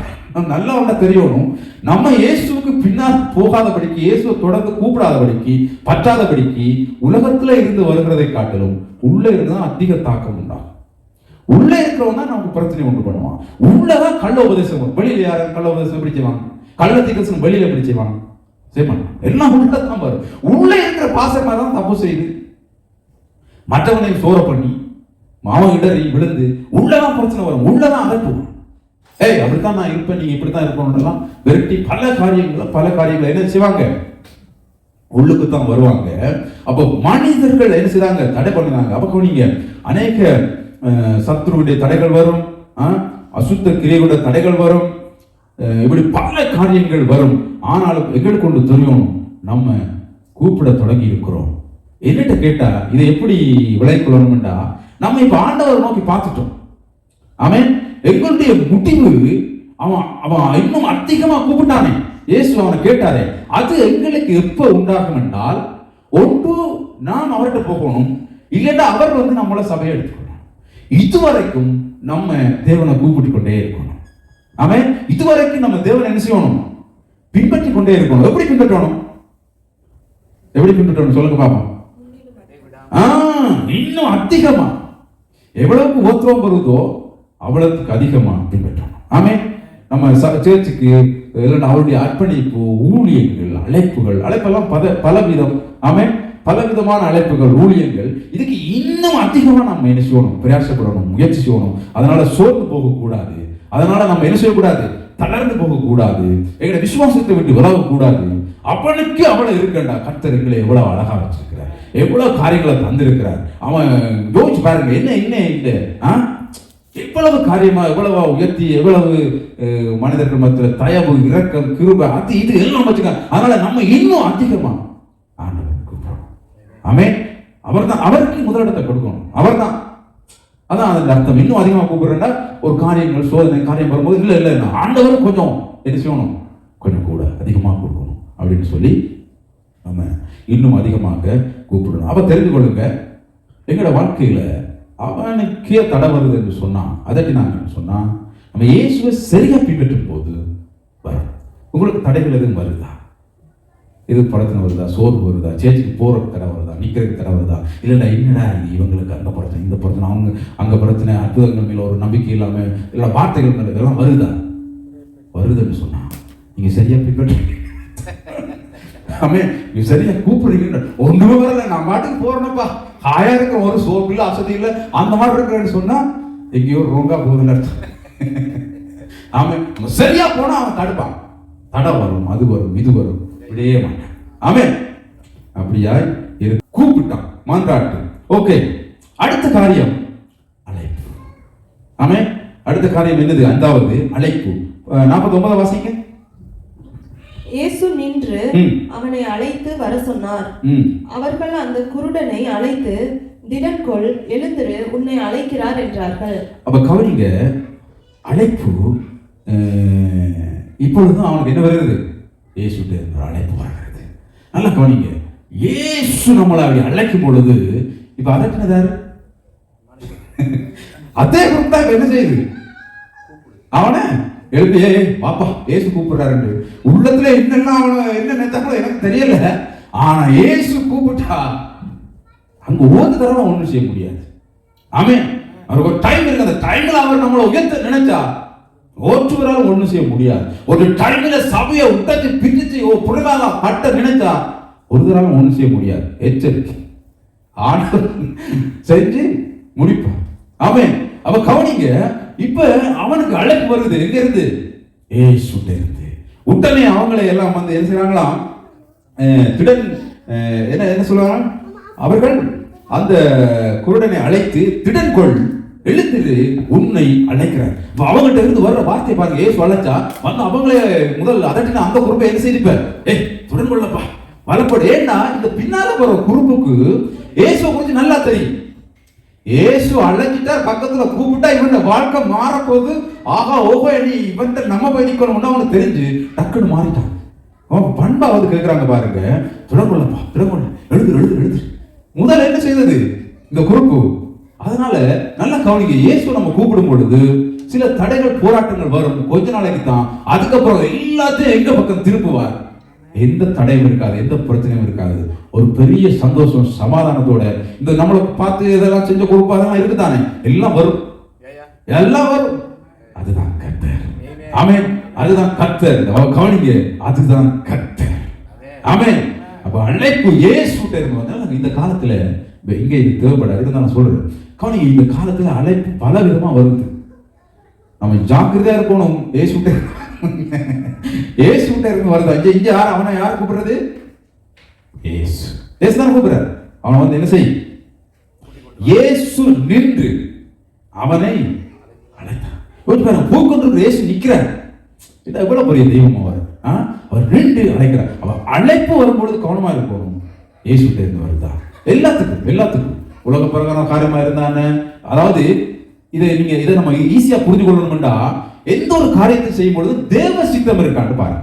நல்லா ஒண்ண தெரியணும், நம்ம இயேசுவுக்கு பின்னால் போகாதபடிக்கு, இயேசுவை தொடர்ந்து கூப்பிடாதபடிக்கு, பற்றாதபடிக்கு உலகத்துல இருந்து வருகிறதை காட்டிலும் உள்ள இருந்துதான் அதிக தாக்கம் உண்டாகும். உள்ள இருக்கிறவன் தான் நமக்கு பிரச்சனை உண்டு பண்ணுவான். உள்ளதான் கள்ள உபதேசம். வெளியில யாரும் கள்ள உபதேசம் எப்படி செய்வாங்க? கள்ளத்திற்கு வெளியில எப்படி செய்வாங்க? செய்வாங்க. எல்லாம் உள்ளதான் வரும். உள்ள இருக்கிற பாசமா தான் தப்பு செய்யுது. மற்றவனை சோர பண்ணி மாவன் இடறி விழுந்து உள்ளதான் பிரச்சனை வரும், உள்ளதான் அகற்றுவோம். அப்படித்தான் நான் இருப்பேன், நீங்க இப்படித்தான் இருக்கணும் விரட்டி பல காரியங்களை என்ன செய்வாங்க? உள்ளுக்குத்தான் வருவாங்க. அப்போ மனிதர்கள் என்ன செய்தாங்க? தடை பண்ணினாங்க. அப்போ நீங்க அநேக சத்ருவுடைய தடைகள் வரும், அசுத்த கிரியைகளுடைய தடைகள் வரும், இப்படி பல காரியங்கள் வரும். ஆனாலும் எங்களுக்கு கொண்டு தெரியும், நம்ம கூப்பிட தொடங்கி இருக்கிறோம். என்னட்ட கேட்டா இதை எப்படி விளைக்கொள்ளணும்டா, நம்ம இப்ப ஆண்டவரை நோக்கி பார்த்துட்டோம். ஆமென். எங்களுடைய முடிவு அவன் இன்னும் அதிகமா கூப்பிட்டானே, இயேசு அவனை கேட்டாரே, அது எங்களுக்கு எப்ப உண்டாகும் என்றால், ஒன்று நாம் அவர்கிட்ட போகணும், இல்லைன்னா அவர் நம்மள சபையை எடுத்துக்கணும். இதுவரைக்கும் நம்ம தேவனை கூப்பிட்டு கொண்டே இருக்கணும். ஆமென். இதுவரைக்கும் நம்ம தேவனை என்ன செய்யணும்? பின்பற்றி கொண்டே இருக்கணும். எப்படி பின்பற்றணும்? எப்படி பின்பற்றணும் சொல்லுங்க பாப்போம். இன்னும் அதிகமா எவ்வளவுக்கு உபத்திரவம் வருதோ அவ்வளவுக்கு அதிகமா பின்பற்றணும். ஆமே. நம்ம சேர்ச்சுக்கு அவருடைய அர்ப்பணிப்பு, ஊழியங்கள், அழைப்பெல்லாம் பலவிதம். ஆமே. பலவிதமான அழைப்புகள், ஊழியங்கள். இதுக்கு இன்னும் அதிகமா நம்ம என்ன செய்யணும்? பிரயாசப்படணும், முயற்சி செய்யணும். அதனால சோர்ந்து போகக்கூடாது. அதனால நம்ம என்ன செய்யக்கூடாது? தளர்ந்து போகக்கூடாது. எங்களை விசுவாசத்தை விட்டு விலகக்கூடாது. அவனுக்கு அவ்வளவு இருக்கண்டா. கர்த்தர் எங்களை எவ்வளவு அழகா வச்சிருக்கிறார், எவ்வளவு காரியங்களை தந்திருக்கிறார். அவன் யோசிச்சு பாருங்க, என்ன இல்லை எவ்வளவு காரியமா, எவ்வளவா உயர்த்தி, எவ்வளவு மனிதர்கள் மத்தியில் தயவு, இரக்கம், கிருபை, அது இது எல்லாம் வச்சுக்காங்க. அதனால நம்ம இன்னும் அதிகமா ஆண்டவர் கூப்பிடணும். ஆமே. அவர்தான், அவருக்கு முதலிடத்தை கொடுக்கணும். அவர்தான். அதான் அதுக்கு அர்த்தம். இன்னும் அதிகமா கூப்பிடுறா ஒரு காரியங்கள், சோதனை காரியம் வரும்போது இல்ல ஆண்டவர் கொஞ்சம் என்ன செய்யணும்? கொஞ்சம் கூட அதிகமா கொடுக்கணும் அப்படின்னு சொல்லி நம்ம இன்னும் அதிகமாக கூப்பிடணும். அப்ப தெரிந்து கொள்ளுங்க, எங்களோட வாழ்க்கையில அவனுக்கே தடை வருது என்று சொன்னா, அதற்கு நாங்கள் சொன்னா நம்ம இயேசுவை சரியா பின்பற்றும் போது வரும். உங்களுக்கு தடைகள் எதுவும் வருதா? இது படத்துல வருதா? சோர்வு வருதா? சேர்ச்சுக்கு போறதுக்கு தடை வருதா? நிக்கிறதுக்கு தடை வருதா? இல்லைன்னா என்னடா இவங்களுக்கு அந்த பிரச்சனை, இந்த பிரச்சனை, அவங்க அங்க பிரச்சனை, அற்புதங்கள் மேல ஒரு நம்பிக்கை இல்லாம இல்லை வார்த்தைகள் இதெல்லாம் வருதா? வருதுன்னு சொன்னா நீங்க சரியா பின்பற்ற சரியா கூப்பிடுறீங்க. ஒண்ணுமே வரல, நான் பாட்டுக்கு போறேனப்பா, ஹாயா இருக்க, ஒரு சோப்பு இல்ல, அசதி இல்ல, அந்த மாதிரி இருக்கிறேன்னு சொன்னா எங்கேயோ ரோங்கா போகுதுன்னு அர்த்தம். ஆமா. சரியா போனா அவன் தடுப்பான். தடை வரும், அது வரும், இது வரும், இப்படியே மாட்டான். ஆமே. அப்படியா கூப்பிட்டான், மன்றாட்டு. ஓகே. அடுத்த காரியம் அழைப்பு. ஆமே. அடுத்த காரியம் என்னது? 5வது அழைப்பு. 49 வாசிங்க. இயேசு நின்று அவனை அழைத்து வர சொன்னார். அவர்கள் அந்த குருடனை அழைத்து, திடன்கொள், எழுந்திரு, உன்னை அழைக்கிறார் என்றார்கள். அப்ப கவனிங்க, அழைப்பு இப்பொழுதும் அவனுக்கு என்ன வருகிறது? இயேசுட்ட இருந்து அழைப்பு வருகிறது. நல்லா கவனிங்க, இயேசு நம்மளை அப்படி அழைக்கும் பொழுது இப்ப அதட்டினதாரு அதே குரூப் தான் என்ன செய்யுது? அவனை எழுப்பி பாப்பா இயேசு கூப்பிடுறாரு. உள்ளத்துல என்னெல்லாம் என்ன நினைத்தாங்களோ எனக்கு தெரியல. ஆனா இயேசு கூப்பிட்டா அங்க ஓது தரவா ஒண்ணும் செய்ய முடியாது. ஆமே. அவருக்கு ஒரு டைம் இருக்கு. அந்த டைம்ல அவர் நம்மளை உயர்த்த நினைச்சா ஓற்றுவரால ஒண்ணும் செய்ய முடியாது. ஒரு டைம்ல சபையை உட்டச்சு பிரிச்சு புறகால கட்ட நினைச்சா ஒரு தடவை ஒண்ணும் செய்ய முடியாது. எச்சரிக்கை. ஆண்டவர் செஞ்சு முடிப்பார். ஆமே. அவ கவனிங்க, இப்ப அவனுக்கு அழைப்பு வருது. எங்க இருந்து? இயேசுட்ட இருந்து. உடனே அவங்களை எல்லாம் வந்து என்ன செய்றாங்களாம்? திடன் என்ன சொல்லுவாங்க? அவர்கள் அந்த குருடனை அழைத்து, திடன்கொள், எழுந்திரு, உன்னை அழைக்கிறார். அவங்ககிட்ட இருந்து வர்ற வார்த்தை பாருங்க. இயேசு அழைச்சா வந்து அவங்களே முதல் அதட்டின அந்த குரூப்பை என்ன செய்திருப்பார்? திடன்கொள்ளப்பா, வளப்படு. ஏன்னா இந்த பின்னால வர குரூப்புக்கு இயேசுவை குறித்து நல்லா தெரியும். இயேசு அழைச்சிட்டார், பக்கத்துல கூப்பிட்டா இவன் வாழ்க்கை மாறப்போகுது. ஆகா ஓஹோ, நீ இவன் நம்ம போய் நிக்கணும்னு அவனுக்கு தெரிஞ்சு டக்குன்னு மாறிட்டான். அவன் பண்பாவது கேட்கிறாங்க பாருங்க. திடன்கொள்ளப்பா, திடன்கொள்ள, எழுது. முதல்ல என்ன செய்தது இந்த குரூப்பு? அதனால நல்ல கவனிங்க, இயேசு நம்ம கூப்பிடும் பொழுது சில தடைகள், போராட்டங்கள் வரும். கொஞ்ச நாளைக்கு தான். அதுக்கப்புறம் எல்லாத்தையும் எங்க பக்கம் திருப்புவார். எந்த தடையும் இருக்காது, எந்த பிரச்சனையும் இருக்காது. ஒரு பெரிய சந்தோஷம், சமாதானத்தோட இந்த நம்மளை பார்த்து இதெல்லாம் செஞ்ச கொடுப்பா அதெல்லாம் இருக்குதானே, எல்லாம் வரும், எல்லாம் வரும். அதுதான் கர்த்தர். ஆமென். அதுதான் கர்த்தர். கவனிங்க, அதுதான் கர்த்தர். ஆமென். அப்ப அழைப்பு இயேசுட்ட இருக்கும். இந்த காலத்துல இங்க இது தேவைப்படாது. இதுதான் நான் சொல்றேன். கவனிங்க, இந்த காலத்துல அழைப்பு பல விதமா வருது. நம்ம ஜாக்கிரதையா இருக்கணும். இயேசுட்ட இருந்து வருது. இங்க யார்? அவனை யார் கூப்பிடுறது? இயேசு தான் கூப்பிடுறாரு. அவனை வந்து என்ன செய்? இயேசு நின்று அவனை அழைத்தான். பூக்கொண்டு இயேசு நிக்கிறார். இது எவ்வளவு பெரிய தெய்வம் அவர். அவர் நின்று அழைக்கிறார். அவர் அழைப்பு வரும்பொழுது கவனமா இருக்கணும். இயேசுட்ட இருந்து வருதா? எல்லாத்துக்கும் உலக பிரகாரம் காரியமா இருந்தானே. அதாவது இதை நம்ம ஈஸியா புரிஞ்சு கொள்ளணும்டா, எந்த ஒரு காரியத்தை செய்யும் பொழுது தேவ சித்தம் இருக்கான்னு பாருங்க.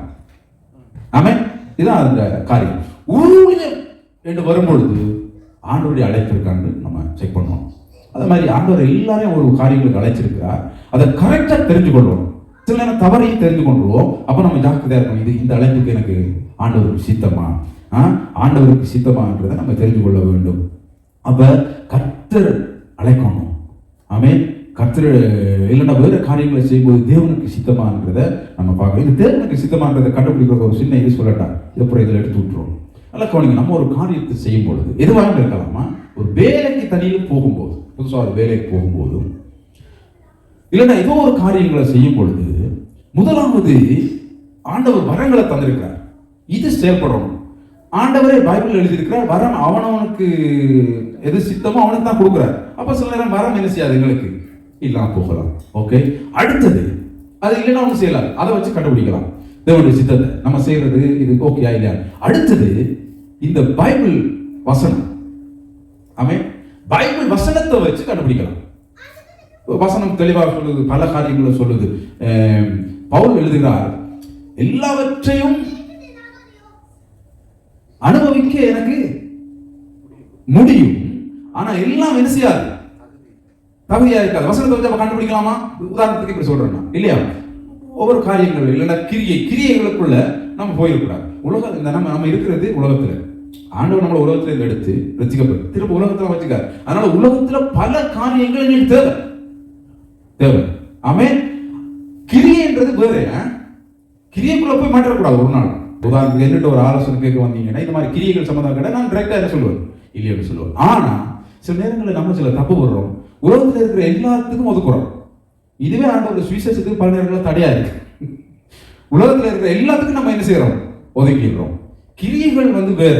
ஆமென். இதுதான் அந்த காரியம். ஊழியம் என்று வரும்பொழுது ஆண்டவருடைய அழைப்பு இருக்கான்னு நம்ம செக் பண்ணணும். அதே மாதிரி ஆண்டவர் எல்லாரையும் ஒரு காரியங்களுக்கு அழைச்சிருக்கிறார். அதை கரெக்டா தெரிஞ்சு கொள்ளணும். சில நேரம் தவறையும் தெரிந்து கொண்டுருவோம். அப்ப நம்ம ஜாக்கிரதையா இருக்கணும். இது இந்த அழைப்புக்கு எனக்கு ஆண்டவருக்கு சித்தமா, ஆண்டவருக்கு சித்தமான்றதை நம்ம தெரிந்து கொள்ள வேண்டும். அப்ப கர்த்தர் அழைக்கணும். ஆமென். கர்த்தர் இல்லைன்னா வேற காரியங்களை செய்யும்போது தேவனுக்கு சித்தமான்றத நம்ம பார்க்கணும். இது தேவனுக்கு சித்தமான்றதை கண்டுபிடிக்கிற ஒரு சின்ன இது சொல்லட்டா, அப்புறம் இதில் எடுத்து விட்டுருவோம். நல்லா கவனிங்க. நம்ம ஒரு காரியத்தை செய்யும் பொழுது எதுவாக இருக்கலாமா, ஒரு வேலைக்கு தனியில் போகும்போது, புதுசாக ஒரு வேலைக்கு போகும்போதும் இல்லைன்னா ஏதோ ஒரு காரியங்களை செய்யும் பொழுது முதலாவது ஆண்டவர் வரங்களை தந்திருக்கிறார். இது செயல்படணும். ஆண்டவரே பைபிள் எழுதியிருக்கிறார், வரம் அவனவனுக்கு எது சித்தமோ அவனுக்கு தான் கொடுக்குறார். அப்ப சில நேரம் வரம் என்ன செய்யாது, எங்களுக்கு இல்லாம போகலாம். ஓகே, அடுத்தது அது இல்லைன்னா ஒன்றும் செய்யலாம், அதை வச்சு கண்டுபிடிக்கலாம் தேவனுடைய சித்தத்தை நம்ம செய்யறது இது ஓகேயா இல்லையா. அடுத்தது இந்த பைபிள் வசனம், ஆமென், பைபிள் வசனத்தை வச்சு கண்டுபிடிக்கலாம். வசனம் தெளிவாக சொல்லுது, பல காரியங்களை சொல்லுது. பவுல் எழுதுகிறார், எல்லாவற்றையும் அனுபவிக்க எனக்கு முடியும், ஆனா எல்லாம் என்ன செய்யாது, தகுதியா இருக்காது. வசனத்தை வச்சு கண்டுபிடிக்கலாமா? உதாரணத்துக்கு இப்படி சொல்றேன் இல்லையா, ஒவ்வொரு காரியங்கள் இல்லைன்னா கிரியைகளுக்குள்ள நம்ம போயிருக்கூடாது. உலகம் இந்த நம்ம இருக்கிறது உலகத்துல, ஆண்டவர் நம்மள உலகத்துல எடுத்து ரசிக்கப்பட்டு திரும்ப உலகத்துல வச்சுக்காரு. அதனால உலகத்துல பல காரியங்கள் எங்களுக்கு தேவை. ஆமென். கிரியைன்றது வேற, கிரியைக்குள்ள போய் மாற்றக்கூடாது ஒரு நாள். உதாரணத்துக்கு என்னட்டு ஒரு ஆலோசனை கேட்க வந்தீங்கன்னா இந்த மாதிரி கிரியைகள் சம்பந்தம் கேட்டா நான் டைரக்டா என்ன சொல்லுவேன், இல்லையா சொல்லுவேன். ஆனா சில நேரங்களில் நம்ம சில தப்பு வர்றோம், உலகத்துல இருக்கிற எல்லாத்துக்கும் ஒதுக்குறோம். இதுவே ஆண்டவர் சுவிசேஷத்துக்கு பல நேரங்களில் தடையா இருக்கு. உலகத்துல இருக்கிற எல்லாத்துக்கும் நம்ம என்ன செய்யறோம், ஒதுக்கிடுறோம். கிரியைகள் வேற.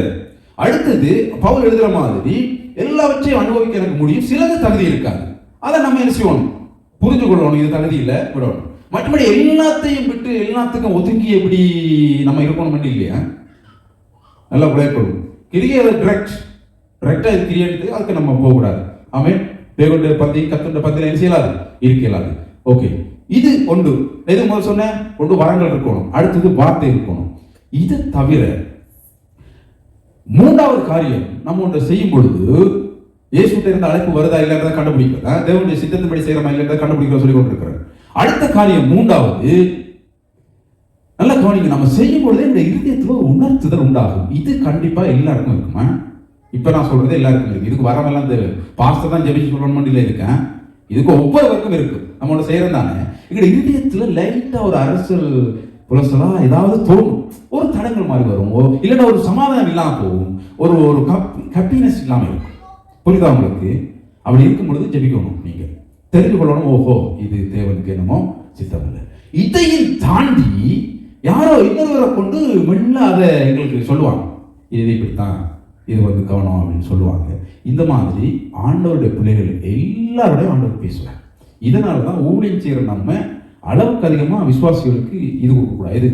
அடுத்தது பவுல் எழுதுற மாதிரி எல்லாவற்றையும் அனுபவிக்க எனக்கு முடியும், சிலது தகுதி இருக்காது. அதை நம்ம என்ன செய்யணும், புரிஞ்சு கொள்ளணும். இது தகுதி இல்லை, விடணும். மற்றபடி எல்லாத்தையும் விட்டு எல்லாத்துக்கும் ஒதுக்கி எப்படி நம்ம இருக்கணும் இல்லையா, நல்லா உழைக்கணும். கிரியை டிரெக்டா இது கிரியேட்டு அதுக்கு நம்ம போகக்கூடாது. ஆமென். தேவனுடைய பந்தி கத்துடைய பந்தியில் என்ன செய்யலாது, இருக்கலாது. ஓகே, இது ஒன்று. எது முதல் சொன்ன ஒன்று வரங்கள் இருக்கணும், அடுத்தது வார்த்தை இருக்கணும். இதை தவிர மூன்றாவது காரியம், நம்ம ஒன்றை செய்யும் பொழுது இயேசுட்ட இருந்த அழைப்பு வருதா இல்லைன்றதை கண்டுபிடிக்கிறதா, தேவனுடைய சித்தத்தின்படி செய்யறமா இல்லைன்றதை கண்டுபிடிக்கிற சொல்லி கொண்டிருக்கிறார். அடுத்த காரியம் மூன்றாவது, நல்ல கவனிங்க, நம்ம செய்யும் பொழுதே இந்த இருதயத்துல ஒரு உணர்த்துதல் உண்டாகும். இது கண்டிப்பா எல்லாருக்கும் இருக்குமா? இப்ப நான் சொல்றது எல்லாருக்கும் இருக்கு. இதுக்கு வரமெல்லாம் தேவை, பாஸ்டர் தான் ஜெபிச்சு சொல்லணும் இல்லை இருக்கேன், இதுக்கு ஒவ்வொருவருக்கும் இருக்கு. நம்ம ஒன்று செய்யறது தானே. எங்களுடைய இருதயத்துல லைட்டா ஒரு அரசியல் புலசலா ஏதாவது தோணும், ஒரு தடங்கள் மாதிரி வரும், இல்லைன்னா ஒரு சமாதானம் இல்லாம போகும், ஒரு ஹாப்பினஸ் இல்லாம இருக்கும். புரியுதா உங்களுக்கு? அப்படி இருக்கும் பொழுது ஜெபிக்கணும். நீங்க தெரிந்து கொள்ளணும், ஓஹோ இது தேவனுக்கு என்னமோ சித்தம் இல்லை. இதையும் தாண்டி யாரோ இன்னொருவரை கொண்டு மெல்ல அதை எங்களுக்கு சொல்லுவாங்க, இது இப்படித்தான், இது கவனம் அப்படின்னு சொல்லுவாங்க. இந்த மாதிரி ஆண்டவருடைய பிள்ளைகள் எல்லாரோடையும் ஆண்டவர் பேசுவார். இதனாலதான் ஊழியம் செய்யற நம்ம அளவுக்கு அதிகமா விசுவாசிகளுக்கு இது கொடுக்கக்கூடாது. இது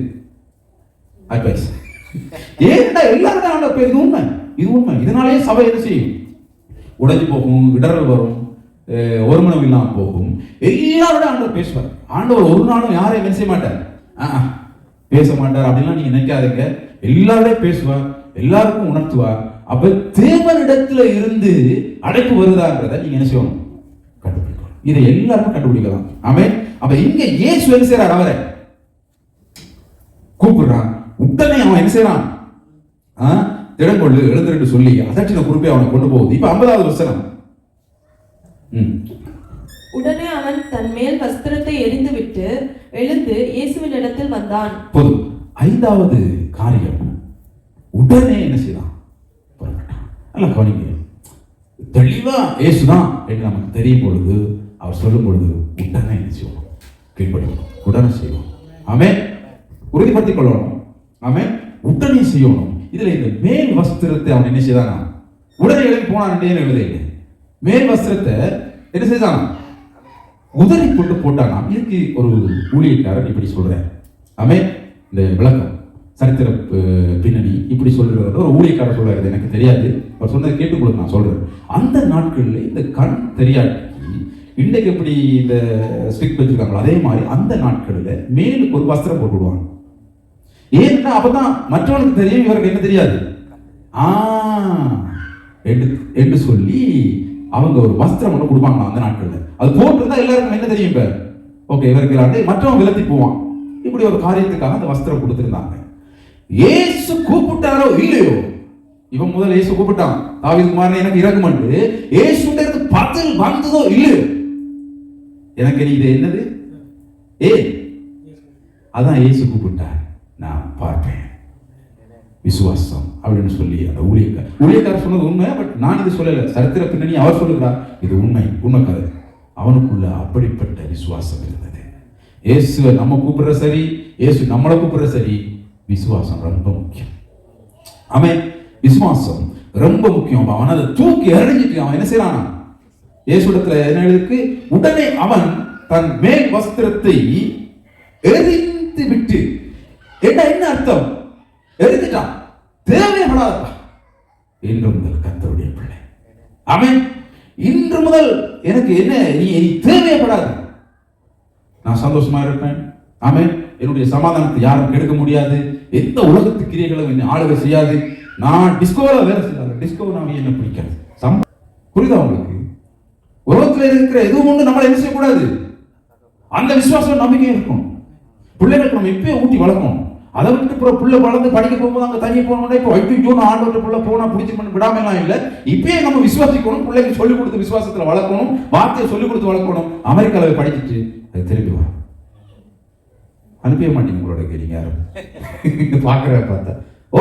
அட்வைஸ். ஏன்டா எல்லாரும் ஆண்டவர் பேர், இது உண்மை. இதனாலேயே சபை என்ன செய்யும், உடைஞ்சு போகும், இடரல் வரும், ஒருமனம் இல்லாம போகும். எல்லாரோட ஆண்டவர் பேசுவார். ஆண்டவர் ஒரு நாளும் யாரையும் என்ன செய்ய மாட்டார், பேச மாட்டார் அப்படின்லாம் நீங்க நினைக்காதீங்க. எல்லாரோட பேசுவார், எல்லாருக்கும் உணர்த்துவார். அப்ப தேவனிடத்துல இருந்து அழைப்பு வருதான்றதை நீங்க என்ன செய்யணும், கண்டுபிடிக்கணும். இதை எல்லாருமே கண்டுபிடிக்கலாம். ஆமென். அப்ப இங்க இயேசு என்ன செய்யறார், அவரை கூப்பிடுறான். உடனே அவன் என்ன செய்யறான், திடங்கொள்ளு எழுந்துட்டு சொல்லி அதட்டின குறிப்பை அவனை கொண்டு போகுது. இப்ப 50வது வசனம். உடனே அவன் தன் மேல் வஸ்திரத்தை எறிந்துவிட்டு எழுந்து இயேசுவின் இடத்தில் வந்தான். போதும். 5வது காரியம், உடனே என்ன செய்யலாம், நல்லா கவனிங்க. தெளிவா இயேசுதான் என்று நமக்கு தெரியும் பொழுது, அவர் சொல்லும் பொழுது உடனே என்ன செய்யணும், கீழ்ப்படியணும், உடனே செய்யணும். ஆமென். உறுதிப்படுத்திக் கொள்ளணும். ஆமென். உடனே செய்யணும். இதுல இந்த மேல் வஸ்திரத்தை அவன் என்ன செய்தானா, உடனே எழுதி போனான் எழுதலை. மேல் வஸ்திரத்தை என்ன செய்தான், உதறி போட்டு போட்டானா. இதுக்கு ஒரு ஊழியக்காரர் இப்படி சொல்றார். ஆமென். இந்த விளக்கம் சரித்திர பின்னணி இப்படி சொல்றது ஒரு ஊழியக்காரர் சொல்றாரு, எனக்கு தெரியாது, அவர் சொன்னதை கேட்டுக்கொள்ள நான் சொல்றேன். அந்த நாட்களில் இந்த கண் தெரியாட்டி இன்றைக்கு எப்படி இந்த ஸ்டிக் வச்சிருக்காங்களோ அதே மாதிரி அந்த நாட்களில் மேலுக்கு ஒரு வஸ்திரம் போட்டு விடுவாங்க. ஏன்னா அப்பதான் மற்றவனுக்கு தெரியும், இவருக்கு என்ன தெரியாது என்று சொல்லி அவங்க ஒரு வஸ்திரம் ஒன்று கொடுப்பாங்களா அந்த நாட்கள்ல. அது போட்டிருந்தா எல்லாருக்கும் என்ன தெரியும், இப்ப ஓகே இவருக்கு மற்றவன் விலத்தி போவான். இப்படி ஒரு காரியத்துக்காக அந்த வஸ்திரம் கொடுத்திருந்தாங்க. இயேசு கூப்பிட்டாரோ இல்லையோ, இவன் முதல்ல இயேசு கூப்பிட்டான், தாவீது குமாரனே எனக்கு இரக்கமண்டு. இயேசுட்ட இருந்து பதில் வந்ததோ இல்லையோ, எனக்கு நீ இது என்னது அதான் இயேசு கூப்பிட்டார், நான் பார்ப்பேன் விசுவாசம் அப்படின்னு சொல்லி அந்த ஊழியக்காரர் சொன்னது உண்மை. பட் நான் இது சொல்லல, சரித்திர பின்னணி அவர் சொல்லுகிறார், இது உண்மை கதை. அவனுக்குள்ள அப்படிப்பட்ட விசுவாசம் இருந்தது. இயேசுவை நம்ம கூப்பிடுற சரி, இயேசு நம்மளை கூப்பிடுற சரி, விசுவாசம் ரொம்ப முக்கியம். அவன் விசுவாசம் ரொம்ப முக்கியம். அவன் அதை தூக்கி எறிஞ்சிட்டு அவன் என்ன செய்யறானா, இயேசுடத்துல என்ன எழுதிருக்கு, உடனே அவன் தன் மேல் வஸ்திரத்தை எரிந்து விட்டு, என்ன அர்த்தம், எரிந்துட்டான், தேவைப்படாதா. இன்று முதல் கர்த்தருடைய பிள்ளை, அவன் இன்று முதல் எனக்கு என்ன, நீ தேவைப்படாது, நான் சந்தோஷமா இருப்பேன். ஆமென். என்னுடைய சமாதானத்தை யாரும் கெடுக்க முடியாது, எந்த உலகத்து கிரியைகளும் என்னை ஆளுகை செய்யாது. நான் டிஸ்கோவரா வேலை செய்யறாங்க, டிஸ்கோவர் நான் என்ன பிடிக்காது. புரியுதா உங்களுக்கு? உலகத்தில் இருக்கிற எதுவும் ஒன்று நம்மளை என்ன செய்யக்கூடாது, அந்த விசுவாசம் நம்பிக்கை இருக்கும். பிள்ளைகளுக்கு நம்ம இப்பயே ஊட்டி வளர்க்கணும். அதை விட்டு பிள்ளை வளர்ந்து படிக்க போகும்போது அங்கே தனியாக போனோம்னா இப்போ ஐயோ ஆண்டோட்ட பிள்ளை போனா பிடிச்சி பண்ணி விடாமலாம் இல்லை. இப்பயே நம்ம விசுவாசிக்கணும், பிள்ளைக்கு சொல்லிக் கொடுத்து விசுவாசத்தில் வளர்க்கணும், வார்த்தையை சொல்லிக் கொடுத்து வளர்க்கணும். அமெரிக்காவில் படிச்சுட்டு அது திரும்பி வரும். அனுப்பவே மாட்டீங்க உங்களோட கேள்விங்க யாரும் பார்க்குற பார்த்தா. ஓ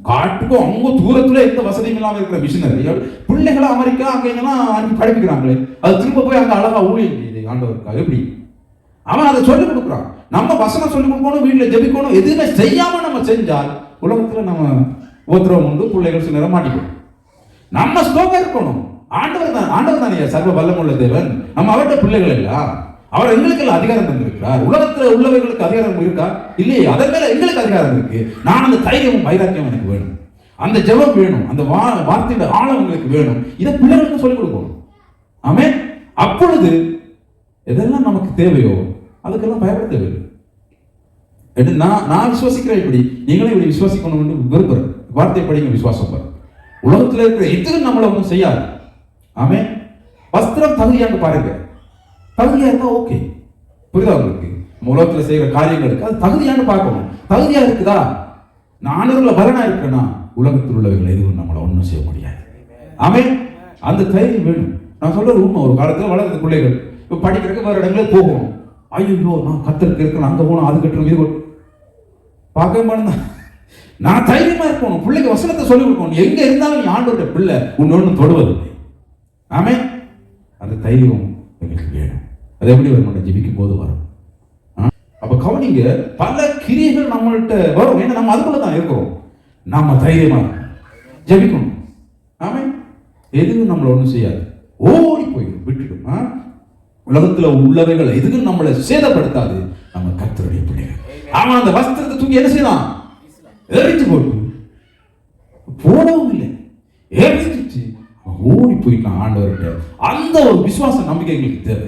காட்டுக்கும் அவங்க தூரத்துல எந்த வசதியும் இல்லாமல் இருக்கிற மிஷினரி பிள்ளைகளை அமெரிக்கா அங்கே எங்கெல்லாம் அனுப்பி படிக்கிறாங்களே, அது திரும்ப போய் அங்கே அழகா ஊழியம் ஆண்டவருக்கா எப்படி அவன் அதை சொல்லிக் கொடுக்குறான். நம்ம வசனம் சொல்லிக் கொடுக்கணும், வீட்டில் ஜெபிக்கணும். எதுவுமே செய்யாம நம்ம செஞ்சால் உலகத்துல நம்ம உபத்திரவம் உண்டு, பிள்ளைகள் சில நேரம் மாட்டிக்கணும். நம்ம ஸ்டோக்கா இருக்கணும். ஆண்டவர் தானே சர்வ வல்லமுள்ள தேவன். நம்ம அவர்கிட்ட பிள்ளைகள் இல்ல, அவர் எங்களுக்கு எல்லாம் அதிகாரம் தந்திருக்கிறார். உலகத்துல உள்ளவர்களுக்கு அதிகாரம் இருக்கா இல்லையே, அதன் மேல எங்களுக்கு அதிகாரம் இருக்கு. நான் அந்த தைரியமும் வைராக்கியம் எனக்கு வேணும், அந்த ஜெபம் வேணும், அந்த வார்த்தையோட ஆழம் எங்களுக்கு வேணும். இதை பிள்ளைகளுக்கு சொல்லிக் கொடுக்கணும். ஆமென். அப்பொழுது எதெல்லாம் நமக்கு தேவையோ அதுக்கெல்லாம் பயப்பட தேவையில்லை. நான் விசுவாசிக்கிறேன், இப்படி நீங்களும் இப்படி விசுவாசிக்கணும் விரும்புறேன். வார்த்தை படிங்க, விசுவாசம் பாரு. உலகத்தில் இருக்கிற எதுவும் நம்மளை ஒன்றும் செய்யாது. ஆமென். வஸ்திரம் தகுதியாக பாருங்க, தகுதியா இருந்தா ஓகே. புரியுதா உங்களுக்கு? உலகத்துல செய்யற காரியங்களுக்கு அது தகுதியானு பார்க்கணும். தகுதியா இருக்குதா, நான் வரனா இருக்கிறேன்னா உலகத்தில் உள்ளவர்கள் எதுவும் நம்மளை ஒன்றும் செய்ய முடியாது. ஆமென். அந்த தைரியம் வேணும். நான் சொல்றது உண்மை. ஒரு காலத்துல வளர்ந்த பிள்ளைகள் இப்ப படிக்கிறதுக்கு வேற இடங்களே போகணும். ஐயோ நான் கத்தருக்கு இருக்கிறேன், அங்க போகணும், அது கட்டணும், இது பார்க்க மாட்டேன். நான் தைரியமா இருக்கணும், பிள்ளைக்கு வசனத்தை சொல்லிக் கொடுக்கணும். எங்க இருந்தாலும் நீ ஆண்டோட பிள்ளை ஒன்னு தொடுவதில்லை. ஆமென். அந்த தைரியம் எங்களுக்கு வேணும். அது எப்படி வரும்? ஜெபிக்கும் போது வரும். அப்ப கவனிங்க, பல கிரியைகள் நம்மள்கிட்ட வரும். ஏன்னா நம்ம அதுக்குள்ள தான் இருக்கிறோம். நாம தைரியமா ஜெபிக்கணும். ஆமென். எதுவும் நம்மளை ஒன்றும் செய்யாது, ஓடி போயிடும், விட்டுடும். உலகத்துல உள்ளவைகள் எதுக்கும் நம்மளை சேதப்படுத்தாது. நம்ம கர்த்தருடைய பிள்ளைகள். அவன் அந்த வஸ்திரத்தை தூக்கி என்ன செய்யலாம், எரிஞ்சு போட்டு போடவும் இல்லை, எரிஞ்சிச்சு ஓடி போயிட்டான் ஆண்டவர்கிட்ட. அந்த ஒரு விசுவாச நம்பிக்கை எங்களுக்கு தேவை.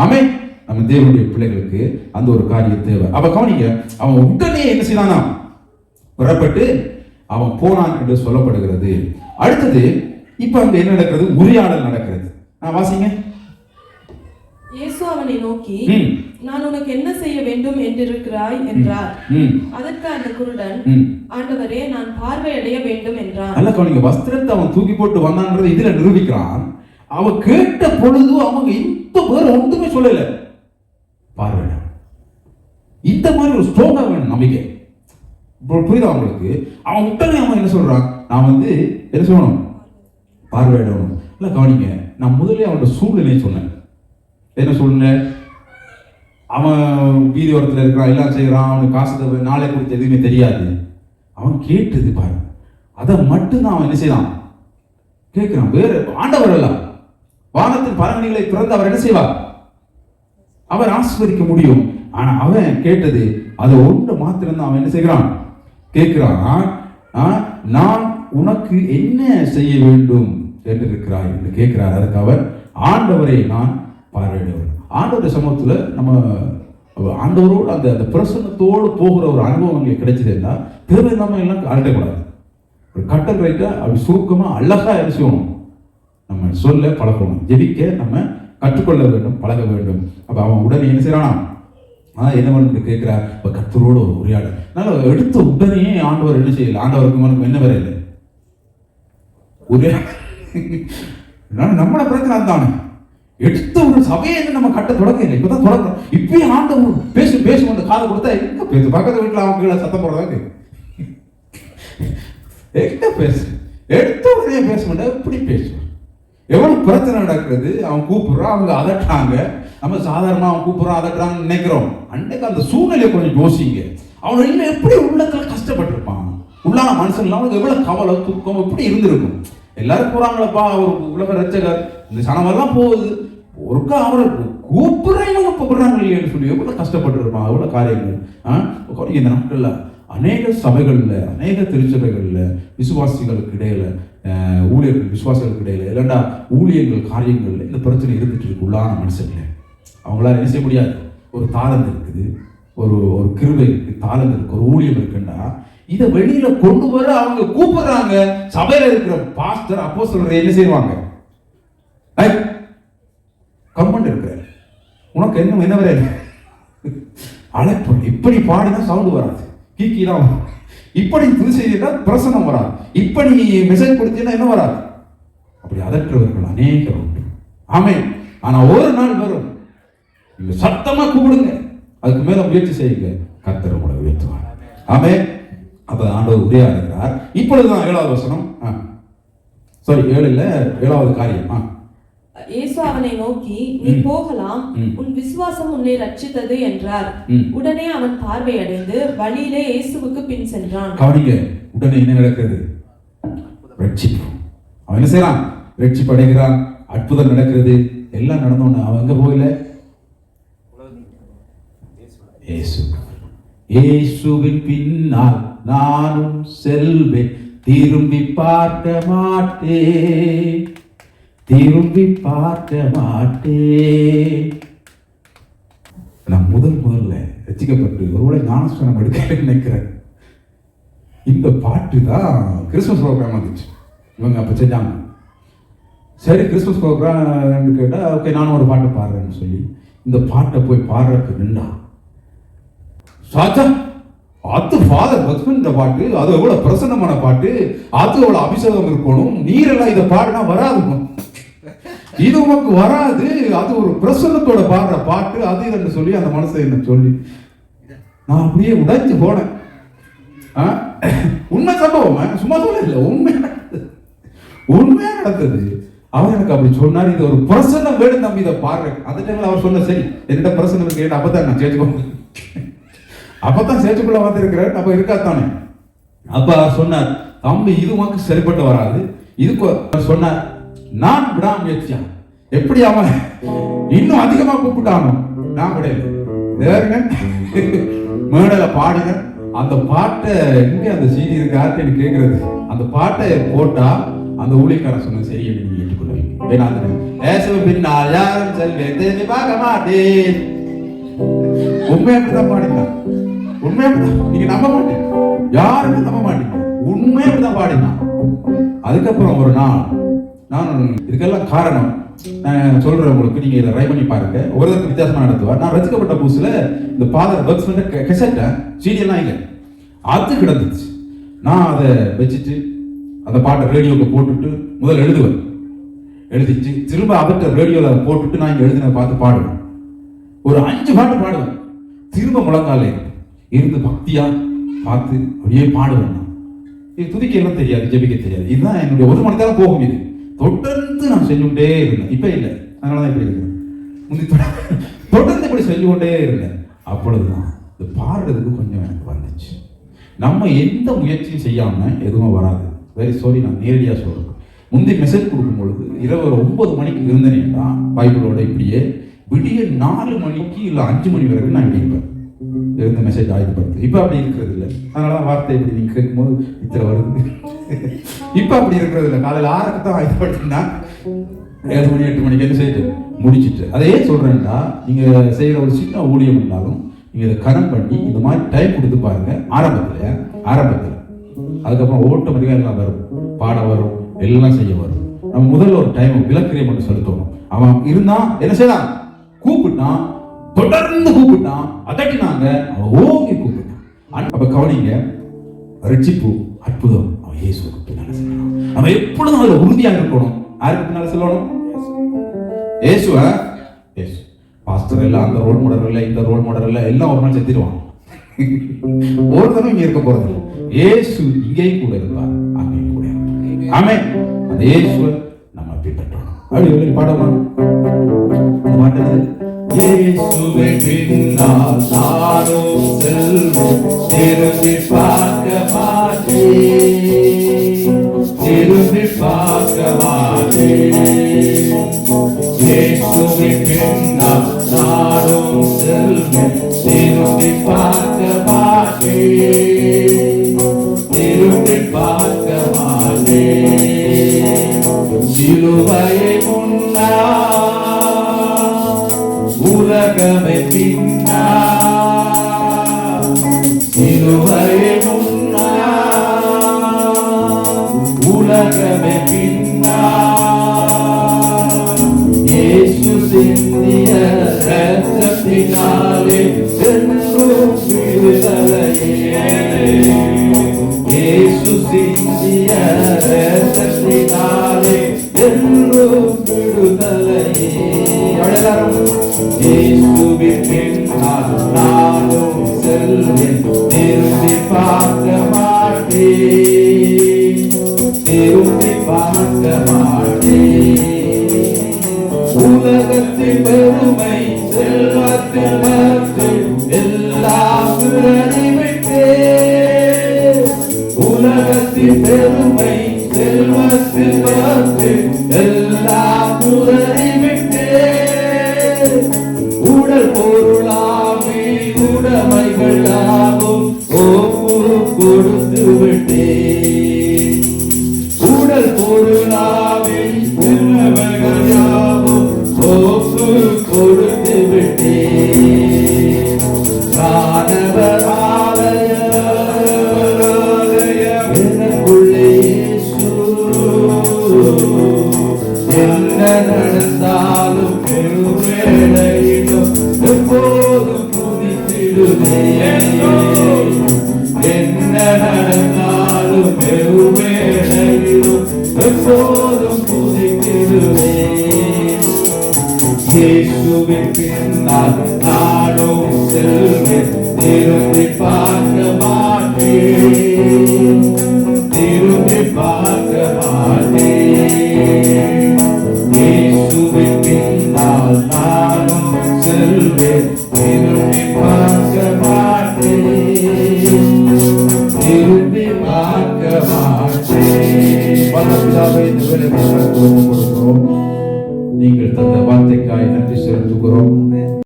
ஆமென். நம்ம தேவனுடைய பிள்ளைகளுக்கு அந்த ஒரு காரியம் தேவை. அப்ப கவனிங்க, அவன் உடனே என்ன செய்தானா, புறப்பட்டு அவன் போனான் என்று சொல்லப்படுகிறது. அடுத்தது இப்ப அங்க என்ன நடக்கிறது, உரையாடல் நடக்கிறது. நான் வாசிங்க. இயேசு அவனை நோக்கி, நான் உனக்கு என்ன செய்ய வேண்டும் என்றிருக்கிறாய் என்றார். அதற்கு அந்த குருடன், ஆண்டவரே நான் பார்வையடைய வேண்டும் என்றான். அல்ல கவனிங்க, வஸ்திரத்தை அவன் தூக்கி போட்டு வந்தான்றது இதுல நிரூபிக்கிறான். அவன் கேட்ட பொழுது அவங்க இந்த பேர் ஒன்றுமே சொல்லல, பார்வையிட. இந்த மாதிரி ஒரு ஸ்ட்ராங்கா வேணும் நம்பிக்கை. புரியுதா உங்களுக்கு? அவன் உடனே அவன் என்ன சொல்றான், நான் என்ன சொல்லணும், பார்வையிடணும். இல்ல கவனிங்க, நான் முதலே அவனோட சூழ்நிலையை சொன்னேன். என்ன சூழ்நிலை? அவன் வீதியோரத்தில் இருக்கிறான், எல்லாம் செய்யறான், அவனுக்கு காசு நாளை குறித்து எதுவுமே தெரியாது. அவன் கேட்டது பாரு, அதை மட்டும்தான் அவன் என்ன செய்யறான், கேட்கிறான். வேற ஆண்டவர் அல்ல, வானத்தின் பலன்களை பிறந்து அவர் என்ன செய்வார், அவர் ஆசீர்வதிக்க முடியும். ஆனா அவன் கேட்டது அதை ஒன்று மாத்திரம் அவன் என்ன செய்கிறான், கேட்கிறான். நான் உனக்கு என்ன செய்ய வேண்டும் என்று இருக்கிறாய் என்று கேட்கிறார். அதுக்கு அவர், ஆண்டவரை நான் பார்வையிடுவேன். ஆண்டவருடைய சமூகத்துல நம்ம ஆண்டவரோடு அந்த அந்த பிரசன்னத்தோடு போகிற ஒரு அனுபவம் இங்கே கிடைச்சதுன்னா தேவையில்லாம எல்லாம் அழகக்கூடாது. ஒரு கட்டல் ரைட்டா அப்படி சுருக்கமா அழகா என்ன செய்யணும், நம்ம சொல்ல பழக்கணும். ஜெபிக்க நம்ம கற்றுக்கொள்ள வேண்டும், பழக வேண்டும். அப்ப அவன் உடனே என்ன செய்யறானா, என்ன பண்ணு கேட்கிறார். இப்ப கர்த்தரோடு ஒரு உரையாடல். அதனால எடுத்த உடனே ஆண்டவர் என்ன செய்யல, ஆண்டவருக்கு மனக்கு என்ன வரையில உரையாடல். நம்மளோட பிரச்சனை தானே, எடுத்த ஒரு சபையை நம்ம கட்ட தொடங்கல, இப்பதான் தொடங்கணும். இப்பயும் ஆண்டவர் பேசும் அந்த காதை கொடுத்தா எங்க பேசு, பக்கத்து வீட்டுல அவங்க சத்தம் போடுறதாங்க எங்க பேசு, எடுத்த உடனே பேச மாட்டேன். எப்படி பேசுவான், எவ்வளவு பிரச்சனை நடக்குது, அவன் கூப்பிடுறான், அவங்க அதட்டாங்க. நம்ம சாதாரணமா அவன் கூப்பிடுறான் அதட்டான்னு நினைக்கிறோம். அன்னைக்கு அந்த சூழ்நிலையை கொஞ்சம் யோசிங்க. அவன் இல்லை எப்படி உள்ளத்துல கஷ்டப்பட்டிருப்பான், உள்ளான மனுஷன் அவனுக்கு எவ்வளவு கவலை துக்கம் எப்படி இருந்திருக்கும். எல்லாரும் போறாங்களப்பா அவர் உலக ரட்சகர், இந்த சனமெல்லாம் போகுது, ஒருக்கா அவரை கூப்பிடுறாங்க இல்லையான்னு சொல்லி எவ்வளவு கஷ்டப்பட்டு இருப்பான், எவ்வளவு காரியங்கள். இந்த நாட்கள்ல அநேக சபைகள்ல, அநேக திருச்சபைகள்ல விசுவாசிகளுக்கு இடையில, ஊழியர்கள் விசுவாசிகளுக்கு இடையில, இல்லைண்டா ஊழியர்கள் காரியங்கள்ல இந்த பிரச்சனை இருந்துட்டு இருக்கு. உள்ளான மனுஷங்கள அவங்களால என்ன செய்ய முடியாது. ஒரு தாளந்து இருக்குது, ஒரு கிருபை இருக்கு, தாளந்து இருக்கு, ஒரு ஊழியம் இருக்குன்னா இதை வெளியில கொண்டு வர அவங்க கூப்பிடுறாங்க. சபையில இருக்கிற பாஸ்டர் அப்போஸ்தலர் என்ன செய்வாங்க, கமெண்ட் இருக்கிற உனக்கு என்ன வர அழைப்பு, இப்படி பாடினா சவுண்ட் வராது, கீக்கிதான் வரும், இப்படி புது செய்தினா பிரசனம் வராது, இப்படி மெசேஜ் கொடுத்தீங்கன்னா என்ன வராது. அப்படி அதற்றவர்கள் அநேகர் உண்டு. ஆமென். ஆனா ஒரு நாள் வரும், நீங்க சத்தமா கூப்பிடுங்க, அதுக்கு மேல முயற்சி செய்யுங்க, கர்த்தர் உங்களை உயர்த்துவார். ஆமென். அப்ப ஆண்டவர் உரையாடுகிறார். இப்பொழுதுதான் 7வது வசனம், சாரி 7வது காரியம். இயேசு அவனை நோக்கி, நீ போகலாம், உன் விசுவாசம் உன்னை ரட்சித்தது என்றார். உடனே அவன் பார்வையடைந்து வழியிலே இயேசுவுக்கு பின் சென்றான். கவனிங்க, உடனே என்ன நடக்கிறது, ரட்சிப்பு. அவன் என்ன செய்யறான், ரட்சிப்பு அடைகிறான், அற்புதம் நடக்கிறது, எல்லாம் நடந்தோன்னு அவன் எங்க போகல, இயேசுவின் பின்னால் நானும் செல்வேன், திரும்பி பார்க்க மாட்டேன், திரும்பி பார்க்க மாட்டேன். நான் முதல்ல ரசிக்கப்பட்டு ஒருவேளை ஞானஸ்நானம் எடுக்க நினைக்கிறேன். இந்த பாட்டு தான் கிறிஸ்துமஸ் ப்ரோக்ராம் வந்துச்சு, இவங்க அப்ப செஞ்சாங்க. சரி கிறிஸ்துமஸ் ப்ரோக்ராம் கேட்டா ஓகே நானும் ஒரு பாட்டை பாடுறேன்னு சொல்லி இந்த பாட்டை போய் பாடுறதுக்கு நின்றா சாச்சா, அது ஃபாதர் பக்ஸ்மன் இந்த பாட்டு, அது எவ்வளவு பிரசன்னமான பாட்டு, அது எவ்வளவு அபிஷேகம் இருக்கணும், நீரெல்லாம் இதை பாடினா வராது, இது உனக்கு வராது, அது ஒரு பிரசன்னத்தோட பாடுற பாட்டு, அது இதுன்னு சொல்லி அந்த மனசை என்ன சொல்லி நான் அப்படியே உடைச்சு போனேன். உண்மை சம்பவம், சும்மா சொல்ல இல்லை, உண்மையா நடந்தது. அவர் எனக்கு அப்படி சொன்னார், இது ஒரு பிரசன்னம் வேணும் தம்பி, இதை பாடுறேன். அந்த டைம்ல அவர் சொன்ன, சரி என்னிட்ட பிரசன்னம் இருக்கு, அப்பதான் நான் சேர்த்துக்கோங்க, அப்பதான் சேர்த்துக்குள்ள வந்திருக்கிறார், அப்ப இருக்காத்தானே. அப்ப அவர் சொன்னார், தம்பி இது உனக்கு சரிப்பட்டு வராது, இதுக்கு சொன்னார், நான் விடாமுயற்சியா, எப்படி அவன் இன்னும் அதிகமா கூப்பிட்டானோ நான் கிடையாது, மேடல பாடின அந்த பாட்டை எங்க அந்த சீடி இருக்கு யார்கிட்ட கேட்கறது, அந்த பாட்டை போட்டா அந்த ஊழியக்காரன் சொன்ன சரி நீங்க ஏற்றுக்கொள்வீங்க. ஏன்னா பின்னால் யாரும் செல்வேன் பார்க்க மாட்டேன், உண்மையா அப்படிதான் பாடினான், உண்மையா நீங்க நம்ப மாட்டீங்க, யாருமே நம்ப மாட்டீங்க, உண்மையா அப்படிதான் பாடினான். அதுக்கப்புறம் ஒரு நாள் நான் இதுக்கெல்லாம் காரணம் நான் சொல்றேன் உங்களுக்கு, நீங்க இதை ட்ரை பண்ணி பாருங்க, ஒருத்தருக்கு வித்தியாசமா நடத்துவார். நான் ரசிக்கப்பட்ட புதுசுல இந்த ஃபாதர் பக்ஸ் கெசட்டை சீடியெல்லாம் இல்லை, அது கிடந்துச்சு. நான் அதை வச்சுட்டு அந்த பாட்டை ரேடியோக்கு போட்டுட்டு முதல்ல எழுதுவேன், எழுதிச்சு திரும்ப அவற்றை ரேடியோவில் அதை போட்டுட்டு நான் இங்கே எழுதின பார்த்து பாடுவேன். ஒரு 5 பாட்டு பாடுவேன், திரும்ப முழங்கால இருந்து பக்தியா பார்த்து அப்படியே பாடுவேன். இது துதிக்க எல்லாம் தெரியாது, ஜெபிக்க தெரியாது, இதுதான் என்னுடைய 1 மணி நேரம் போகும். இது தொடர்ந்து நான் செஞ்சுட்டே இருந்தேன், இப்ப இல்லை, அதனாலதான் இப்படி இருக்கிறேன். முந்தி தொடர்ந்து இப்படி செஞ்சு கொண்டே இருந்தேன். அப்பொழுதுதான் இது பாடுறதுக்கு கொஞ்சம் எனக்கு வந்துச்சு. நம்ம எந்த முயற்சியும் செய்யாம எதுவும் வராது. வெரி சாரி, நான் நேரடியாக சொல்றேன். முந்தி மெசேஜ் கொடுக்கும் பொழுது இரவு 9 மணிக்கு இருந்தேன்னா பைபிளோட இப்படியே விடிய 4 மணிக்கு இல்லை 5 மணி வரைக்கும் நான் இருப்பேன், இருந்த மெசேஜ் ஆயுதப்படுத்து. இப்ப அப்படி இருக்கிறது இல்லை, அதனாலதான் வார்த்தை இப்படி நீங்க கேட்கும்போது இத்தனை வருது. இப்ப அப்படி இருக்கிறது இல்லை, காலையில் 6க்கு தான் ஆயுதப்படுத்தினா 7 மணி 8 மணிக்கு என்ன செய்து முடிச்சுட்டு. அதையே சொல்றேன்டா, நீங்க செய்யற ஒரு சின்ன ஊழியம் இருந்தாலும் நீங்க இதை கனம் பண்ணி இந்த மாதிரி டைம் கொடுத்து பாருங்க. ஆரம்பத்துல அதுக்கப்புறம் ஆட்டோமேட்டிக்கா எல்லாம் வரும், பாட வரும், எல்லாம் செய்ய வரும். நம்ம முதல்ல ஒரு டைம் விலக்கிரியம் மட்டும் செலுத்தணும். அவன் இருந்தான், என்ன செய்யலாம், கூப்பிட்டான், தொடர்ந்து கூப்பிட்டான், அதட்டினாங்க, அவன் ஓங்கி கூப்பிட்டான். அப்ப கவனிங்க, ரட்சிப்பு அற்புதம் அவன் இயேசுவுக்கு பின்னால செல்லணும். அவன் எப்பொழுதும் அதுல உறுதியாக இருக்கணும். யாருக்கு பின்னால செல்லணும்? இயேசுவ. இயேசு பாஸ்டர் எல்லாம் அந்த ரோல் மாடல் இல்லை, இந்த ரோல் மாடல் இல்லை, எல்லாம் ஒரு நாள் செத்துருவான். ஒரு தடவை இங்க இருக்க போறது. இயேசு இங்கேயும் கூட இருந்தார், அங்கேயும் கூட இருந்தார். ஆமென். அந்த இயேசுவை நம்ம பின்பற்றணும். அப்படி பாடமா அந்த பாட்டு, இயேசுவை பின்னால் நானும் செல்வேன், திரும்பி பார்க்க மாட்டேன், திரும்பி பார்க்க மாட்டேன். இயேசுவை பின்னால் நானும் செல்வேன், திரும்பி பார்க்க மாட்டேன், திரும்பி பார்க்க மாட்டேன். சிலுவையை முன்னா, உலகமே பின்னா, சிலுவையை முன்னா, உலகமே பின்னா. இயேசு சிந்திய இரத்தத்தினாலே என்றும் விடுதலையே, இயேசு சிந்திய இரத்தத்தினாலே என்றும் விடுதலையே. இயேசுவின் பின்னால் நானும் செல்வேன், திரும்பி பார்க்க மாட்டேன், திரும்பி பார்க்க மாட்டேன். உலகத்தின் பெருமை செல்வத்தின் மத்து எல்லாம் விட்டேன், உலகத்தின் பெருமை செல்வத்தின் மத்து எல்லாம் விட்டேன். உடல் பொருளாமே உடைமைகள் ஆகும் ஒப்பு கொடுத்து விட்டேன், உடல் பொருளாமே உடைமைகள் ஆகும் ஒப்பு கொடுத்து விட்டேன். காணவர் ஆலயம் எனக்குள்ளே இயேசு, என்ன நடந்தாலும் பெருவேளையிலும் எப்போதும் துதித்திடுவேன், என்ன நடந்தாலும் பெருவேளையிலும் எப்போதும் துதித்திடுவேன். இயேசுவின் பின்னால் நானும் செல்வேன், திரும்பி பார்க்க மாட்டேன், திரும்பி பார்க்க மாட்டேன். இயேசுவின் பின்னால் நானும் செல்வேன், திரும்பி பார்க்க மாட்டேன், திரும்பி பார்க்க மாட்டேன். பரமபிதாவே, இந்த வேளையில் கொடுக்கிறோம். நீங்கள் தந்த வார்த்தைக்காய் நன்றி செலுத்துகிறோம்.